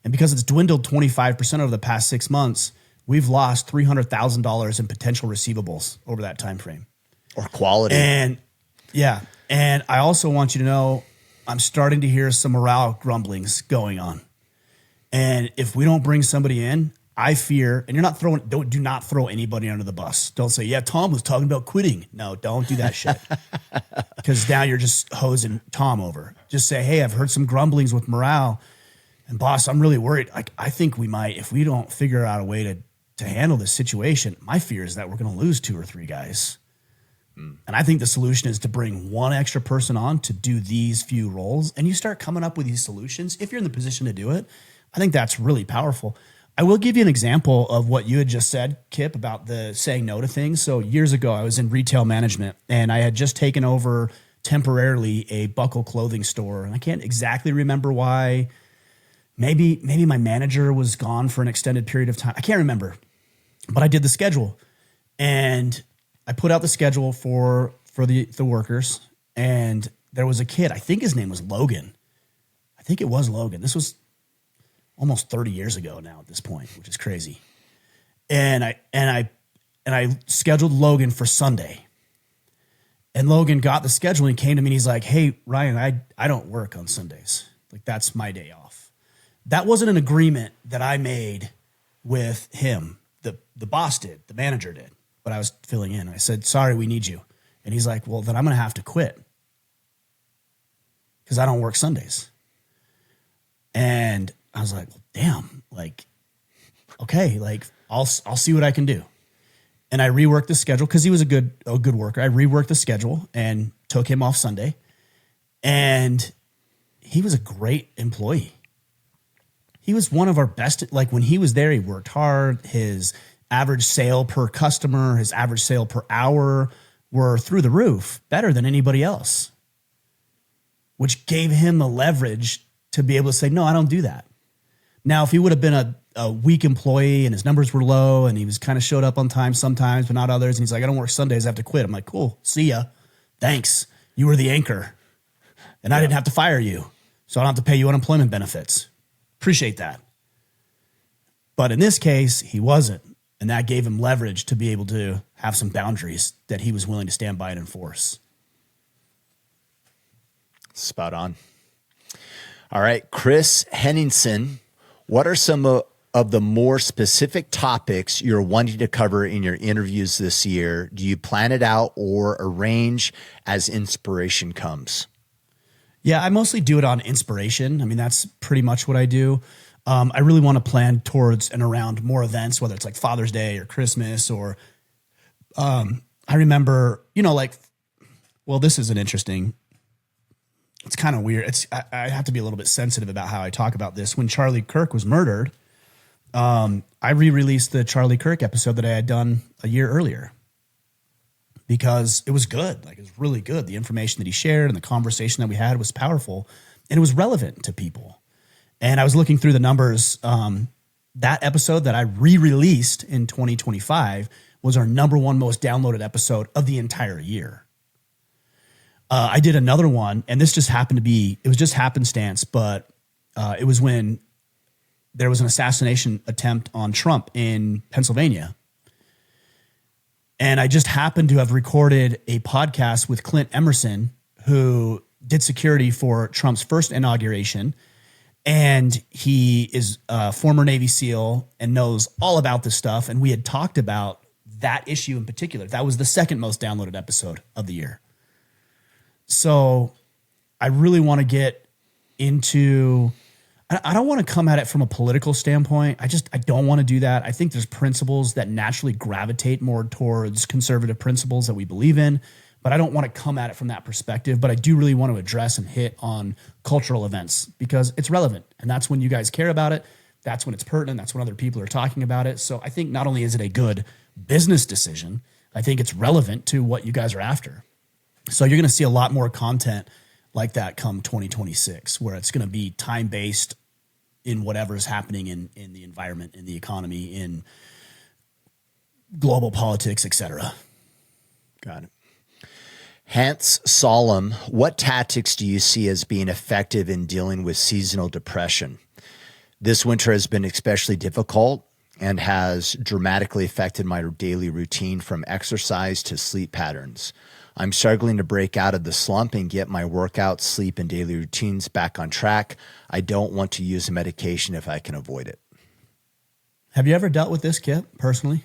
And because it's dwindled 25% over the past 6 months, we've lost $300,000 in potential receivables over that time frame. Or quality. And yeah. And I also want you to know I'm starting to hear some morale grumblings going on. And if we don't bring somebody in, I fear, and do not throw anybody under the bus. Don't say, yeah, Tom was talking about quitting. No, don't do that shit. Because now you're just hosing Tom over. Just say, hey, I've heard some grumblings with morale. And boss, I'm really worried. I think we might, if we don't figure out a way to handle this situation, my fear is that we're going to lose 2 or 3 guys. And I think the solution is to bring one extra person on to do these few roles. And you start coming up with these solutions. If you're in the position to do it, I think that's really powerful. I will give you an example of what you had just said, Kipp, about the saying no to things. So years ago, I was in retail management, and I had just taken over temporarily a buckle clothing store. And I can't exactly remember why. Maybe my manager was gone for an extended period of time. I can't remember, but I did the schedule, and I put out the schedule for the workers. And there was a kid, I think his name was Logan. I think it was Logan. This was almost 30 years ago now at this point, which is crazy. And I scheduled Logan for Sunday. And Logan got the schedule and came to me and he's like, hey, Ryan, I don't work on Sundays. Like, that's my day off. That wasn't an agreement that I made with him. The boss did, the manager did, but I was filling in. I said, sorry, we need you. And he's like, well, then I'm going to have to quit because I don't work Sundays. And I was like, well, damn, like, okay, like I'll see what I can do. And I reworked the schedule because he was a good worker. I reworked the schedule and took him off Sunday. And he was a great employee. He was one of our best. Like, when he was there, he worked hard. His average sale per customer, his average sale per hour were through the roof, better than anybody else, which gave him the leverage to be able to say, no, I don't do that. Now, if he would have been a weak employee and his numbers were low and he was kind of showed up on time sometimes, but not others, and he's like, I don't work Sundays, I have to quit. I'm like, cool, see ya. Thanks. You were the anchor. And I didn't have to fire you, so I don't have to pay you unemployment benefits. Appreciate that. But in this case, he wasn't. And that gave him leverage to be able to have some boundaries that he was willing to stand by and enforce. Spot on. All right, Chris Henningsen, what are some of the more specific topics you're wanting to cover in your interviews this year? Do you plan it out or arrange as inspiration comes? Yeah, I mostly do it on inspiration. I mean, that's pretty much what I do. I really want to plan towards and around more events, whether it's like Father's Day or Christmas or I remember, this is an interesting, it's kind of weird. I have to be a little bit sensitive about how I talk about this. When Charlie Kirk was murdered, I re-released the Charlie Kirk episode that I had done a year earlier because it was good. Like, it was really good. The information that he shared and the conversation that we had was powerful, and it was relevant to people. And I was looking through the numbers. That episode that I re-released in 2025 was our number one most downloaded episode of the entire year. I did another one, and this just happened to be, it was just happenstance, but it was when there was an assassination attempt on Trump in Pennsylvania. And I just happened to have recorded a podcast with Clint Emerson, who did security for Trump's first inauguration. And he is a former Navy SEAL and knows all about this stuff. And we had talked about that issue in particular. That was the second most downloaded episode of the year. So I really want to get into, I don't want to come at it from a political standpoint. I don't want to do that. I think there's principles that naturally gravitate more towards conservative principles that we believe in, but I don't want to come at it from that perspective. But I do really want to address and hit on cultural events because it's relevant. And that's when you guys care about it. That's when it's pertinent. That's when other people are talking about it. So I think not only is it a good business decision, I think it's relevant to what you guys are after. So you're going to see a lot more content like that come 2026, where it's going to be time-based in whatever is happening in the environment, in the economy, in global politics, etc. Got it. Hans Solemn, what tactics do you see as being effective in dealing with seasonal depression? This winter has been especially difficult and has dramatically affected my daily routine from exercise to sleep patterns. I'm struggling to break out of the slump and get my workout, sleep, and daily routines back on track. I don't want to use a medication if I can avoid it. Have you ever dealt with this, Kipp, personally?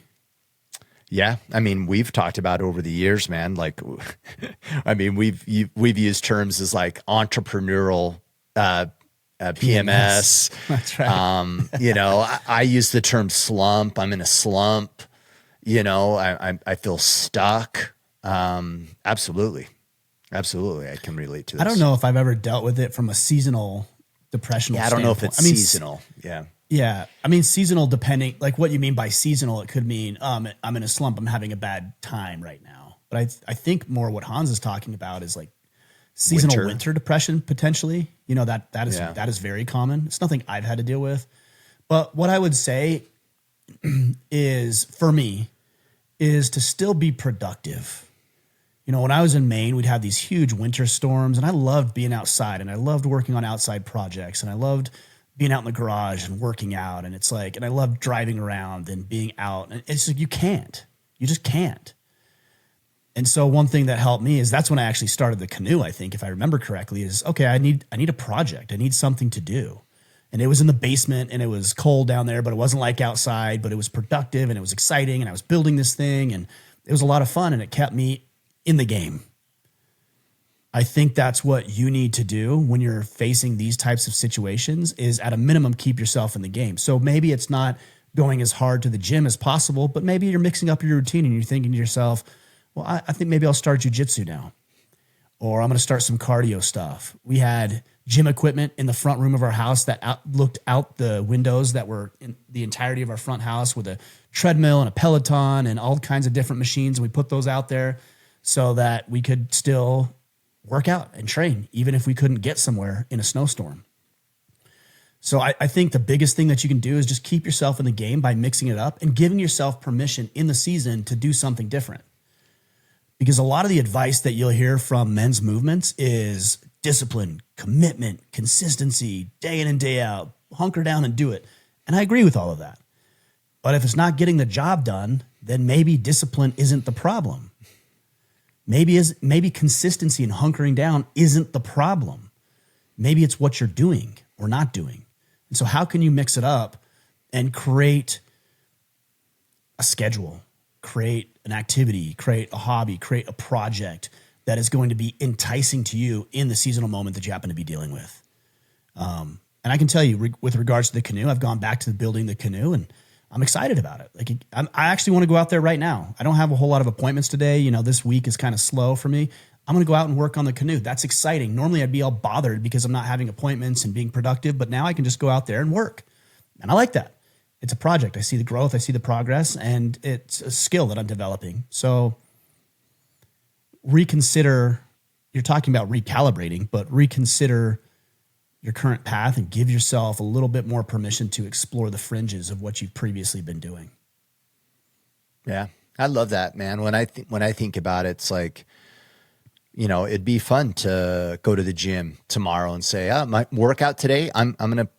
Yeah. I mean, we've talked about over the years, man. Like, I mean, we've used terms as like entrepreneurial PMS. That's right. You know, I use the term slump. I'm in a slump. You know, I feel stuck. Absolutely. Absolutely. I can relate to this. I don't know if I've ever dealt with it from a seasonal depression. Yeah, I don't know if it's seasonal. Yeah. Yeah. I mean, seasonal depending, like what you mean by seasonal, it could mean, I'm in a slump. I'm having a bad time right now. But I think more what Hans is talking about is like seasonal winter depression, potentially. You know, that is very common. It's nothing I've had to deal with. But what I would say is, for me, is to still be productive. You know, when I was in Maine, we'd have these huge winter storms, and I loved being outside, and I loved working on outside projects, and I loved being out in the garage and working out. And it's like, and I loved driving around and being out. And it's like, you just can't. And so one thing that helped me is that's when I actually started the canoe, I think, if I remember correctly, is okay, I need a project. I need something to do. And it was in the basement and it was cold down there, but it wasn't like outside, but it was productive and it was exciting. And I was building this thing and it was a lot of fun and it kept me in the game. I think that's what you need to do when you're facing these types of situations is at a minimum, keep yourself in the game. So maybe it's not going as hard to the gym as possible, but maybe you're mixing up your routine and you're thinking to yourself, well, I think maybe I'll start jujitsu now, or I'm going to start some cardio stuff. We had gym equipment in the front room of our house that looked out the windows that were in the entirety of our front house with a treadmill and a Peloton and all kinds of different machines. And we put those out there so that we could still work out and train, even if we couldn't get somewhere in a snowstorm. So I think the biggest thing that you can do is just keep yourself in the game by mixing it up and giving yourself permission in the season to do something different. Because a lot of the advice that you'll hear from men's movements is discipline, commitment, consistency, day in and day out, hunker down and do it. And I agree with all of that. But if it's not getting the job done, then maybe discipline isn't the problem. Maybe consistency and hunkering down isn't the problem. Maybe it's what you're doing or not doing. And so how can you mix it up and create a schedule, create an activity, create a hobby, create a project that is going to be enticing to you in the seasonal moment that you happen to be dealing with? And I can tell you with regards to the canoe, I've gone back to building the canoe and I'm excited about it. Like I actually want to go out there right now. I don't have a whole lot of appointments today. You know, this week is kind of slow for me. I'm going to go out and work on the canoe. That's exciting. Normally I'd be all bothered because I'm not having appointments and being productive, but now I can just go out there and work. And I like that. It's a project. I see the growth. I see the progress, and it's a skill that I'm developing. So reconsider. You're talking about recalibrating, but reconsider your current path and give yourself a little bit more permission to explore the fringes of what you've previously been doing. Yeah. I love that, man. When I think about it, it's like, you know, it'd be fun to go to the gym tomorrow and say, my workout today, I'm going to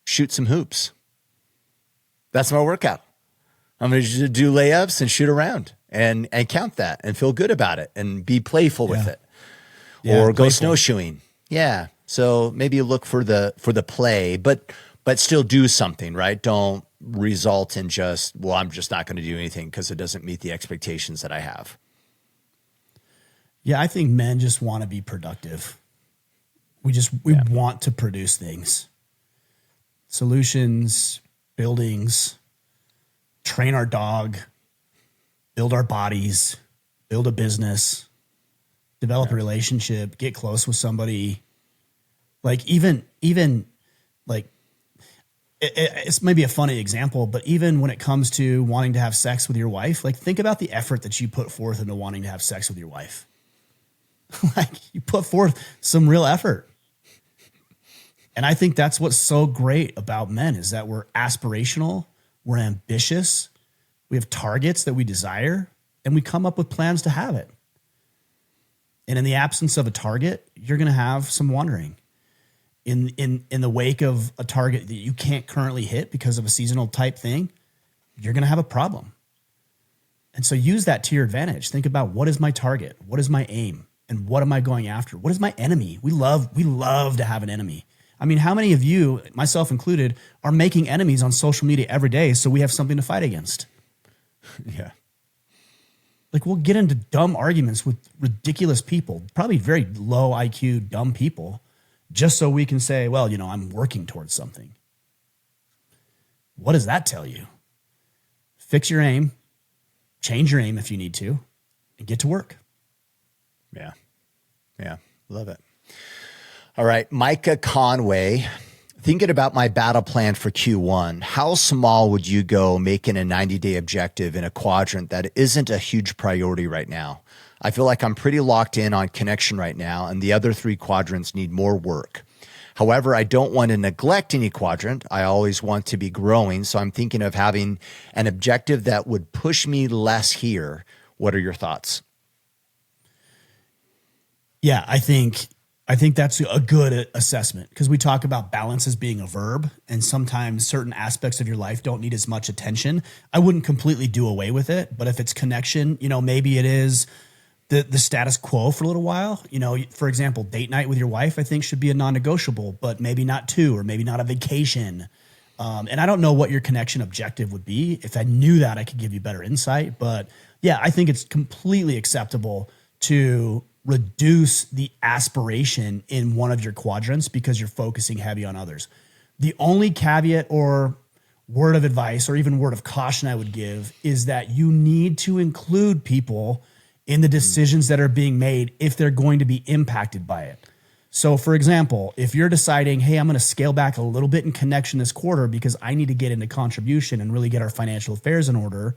shoot some hoops. That's my workout. I'm going to do layups and shoot around and count that and feel good about it and be playful with it. Or go snowshoeing. Yeah. So maybe look for the play, but still do something, right? Don't result in just, well, I'm just not going to do anything because it doesn't meet the expectations that I have. Yeah, I think men just want to be productive. We want to produce things, solutions, buildings, train our dog, build our bodies, build a business, develop a relationship, get close with somebody. Like even like it's maybe a funny example, but even when it comes to wanting to have sex with your wife, like think about the effort that you put forth into wanting to have sex with your wife. Like you put forth some real effort. And I think that's what's so great about men is that we're aspirational, we're ambitious, we have targets that we desire, and we come up with plans to have it. And in the absence of a target, you're going to have some wandering. In the wake of a target that you can't currently hit because of a seasonal type thing, you're going to have a problem. And so use that to your advantage. Think about, what is my target? What is my aim? And what am I going after? What is my enemy? We love to have an enemy. I mean, how many of you, myself included, are making enemies on social media every day so we have something to fight against? Yeah. Like we'll get into dumb arguments with ridiculous people, probably very low IQ, dumb people, just so we can say, well, you know, I'm working towards something. What does that tell you? Fix your aim, change your aim if you need to, and get to work. Yeah. Yeah. Love it. All right. Micah Conway, thinking about my battle plan for Q1, how small would you go making a 90-day objective in a quadrant that isn't a huge priority right now? I feel like I'm pretty locked in on connection right now, and the other 3 quadrants need more work. However, I don't want to neglect any quadrant. I always want to be growing, so I'm thinking of having an objective that would push me less here. What are your thoughts? Yeah, I think that's a good assessment because we talk about balance as being a verb, and sometimes certain aspects of your life don't need as much attention. I wouldn't completely do away with it, but if it's connection, you know, maybe it is the status quo for a little while. You know, for example, date night with your wife, I think should be a non-negotiable, but maybe not 2, or maybe not a vacation. And I don't know what your connection objective would be. If I knew that, I could give you better insight. But yeah, I think it's completely acceptable to reduce the aspiration in one of your quadrants because you're focusing heavy on others. The only caveat or word of advice or even word of caution I would give is that you need to include people in the decisions that are being made if they're going to be impacted by it. So for example, if you're deciding, hey, I'm going to scale back a little bit in connection this quarter because I need to get into contribution and really get our financial affairs in order,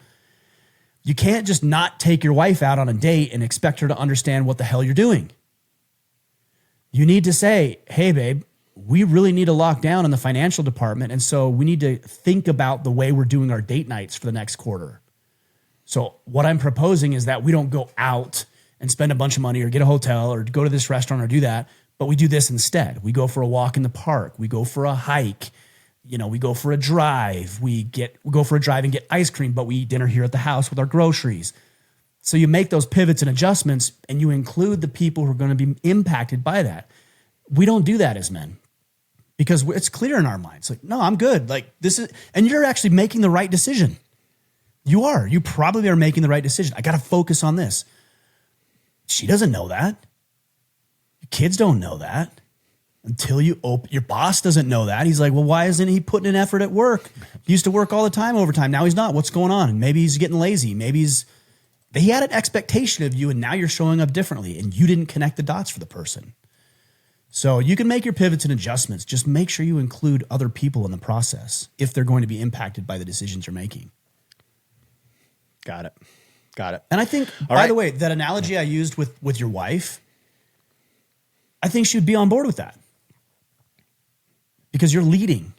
you can't just not take your wife out on a date and expect her to understand what the hell you're doing. You need to say, hey, babe, we really need to lock down in the financial department. And so we need to think about the way we're doing our date nights for the next quarter. So what I'm proposing is that we don't go out and spend a bunch of money or get a hotel or go to this restaurant or do that, but we do this instead. We go for a walk in the park. We go for a hike. You know, we go for a drive. We go for a drive and get ice cream, but we eat dinner here at the house with our groceries. So you make those pivots and adjustments and you include the people who are going to be impacted by that. We don't do that as men because it's clear in our minds. Like, no, I'm good. Like this is, and you're actually making the right decision. You probably are making the right decision. I got to focus on this. She doesn't know that. Your kids don't know that. Until you open, your boss doesn't know that. He's like, well, why isn't he putting in effort at work? He used to work all the time overtime. Now he's not. What's going on? And maybe he's getting lazy. Maybe he had an expectation of you and now you're showing up differently and you didn't connect the dots for the person. So you can make your pivots and adjustments. Just make sure you include other people in the process if they're going to be impacted by the decisions you're making. Got it. Got it. And I think, by the way, that analogy I used with your wife, I think she would be on board with that. Because you're leading.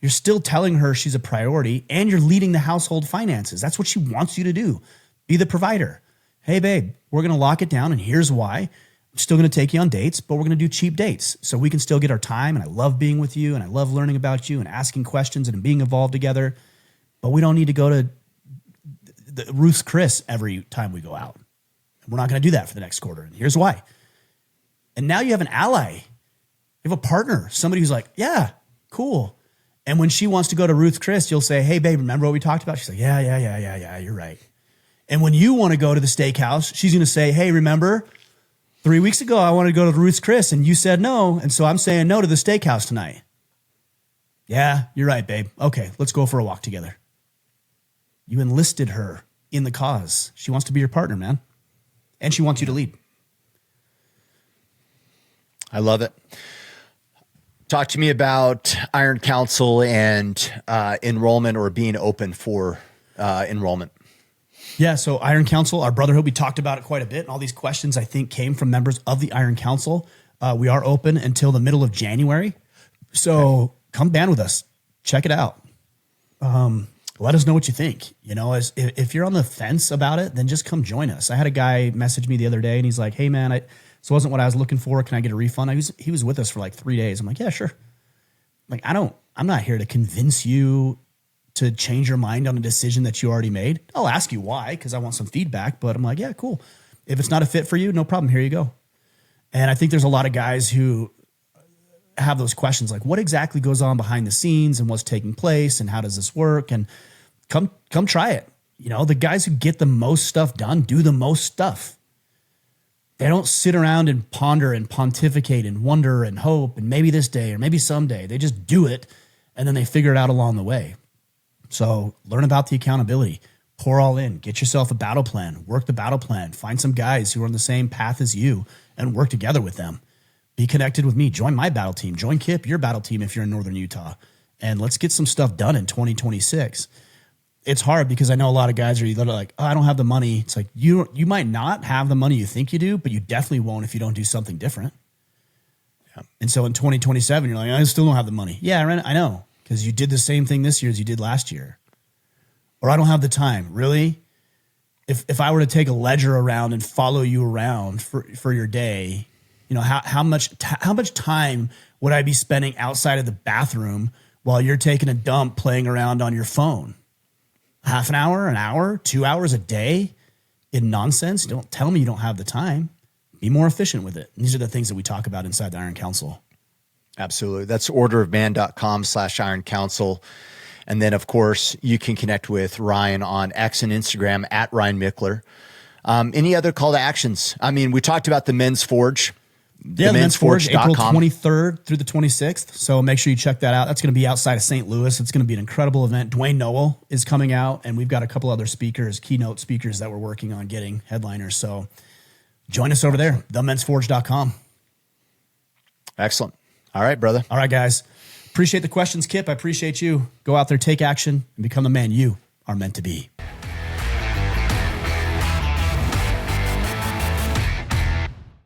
You're still telling her she's a priority, and you're leading the household finances. That's what she wants you to do. Be the provider. Hey, babe, we're going to lock it down, and here's why. I'm still going to take you on dates, but we're going to do cheap dates so we can still get our time, and I love being with you, and I love learning about you and asking questions and being involved together, but we don't need to go to the Ruth's Chris every time we go out. We're not going to do that for the next quarter, and here's why. And now you have an ally. You have a partner, somebody who's like, yeah, cool. And when she wants to go to Ruth's Chris, you'll say, hey, babe, remember what we talked about? She's like, yeah, you're right. And when you want to go to the steakhouse, she's going to say, hey, remember 3 weeks ago, I wanted to go to Ruth's Chris and you said no. And so I'm saying no to the steakhouse tonight. Yeah, you're right, babe. Okay, let's go for a walk together. You enlisted her in the cause. She wants to be your partner, man. And she wants you to lead. I love it. Talk to me about Iron Council and enrollment or being open for enrollment. Yeah, so Iron Council, our brotherhood, we talked about it quite a bit. And all these questions, I think, came from members of the Iron Council. We are open until the middle of January. So come band with us. Check it out. Let us know what you think. You know, if you're on the fence about it, then just come join us. I had a guy message me the other day, and he's like, hey, man, this wasn't what I was looking for. Can I get a refund? He was with us for like 3 days. I'm like, yeah, sure. Like, I'm not here to convince you to change your mind on a decision that you already made. I'll ask you why, because I want some feedback, but I'm like, yeah, cool. If it's not a fit for you, no problem. Here you go. And I think there's a lot of guys who have those questions like, what exactly goes on behind the scenes and what's taking place and how does this work? And come try it. You know, the guys who get the most stuff done do the most stuff. They don't sit around and ponder and pontificate and wonder and hope and maybe this day or maybe someday. They just do it, and then they figure it out along the way. So learn about the accountability, pour all in, get yourself a battle plan, work the battle plan, find some guys who are on the same path as you and work together with them. Be connected with me. Join my battle team. Join Kipp, your battle team if you're in Northern Utah. And let's get some stuff done in 2026. It's hard because I know a lot of guys are either like, oh, I don't have the money. It's like you might not have the money you think you do, but you definitely won't if you don't do something different. Yeah. And so in 2027, you're like, I still don't have the money. Yeah, I know. Because you did the same thing this year as you did last year. Or I don't have the time. Really? If I were to take a ledger around and follow you around for your day, you know, how much time would I be spending outside of the bathroom while you're taking a dump playing around on your phone? Half an hour, 2 hours a day in nonsense? Don't tell me you don't have the time. Be more efficient with it. And these are the things that we talk about inside the Iron Council. Absolutely. That's orderofman.com/Iron Council. And then, of course, you can connect with Ryan on X and Instagram at Ryan Mickler. Any other call to actions? I mean, we talked about the Men's Forge. Yeah, the Men's Forge, April 23rd through the 26th. So make sure you check that out. That's going to be outside of St. Louis. It's going to be an incredible event. Dwayne Noel is coming out, and we've got a couple other speakers, keynote speakers that we're working on getting, headliners. So join us over there, themensforge.com. Excellent. All right, brother. All right, guys. Appreciate the questions, Kipp. I appreciate you. Go out there, take action, and become the man you are meant to be.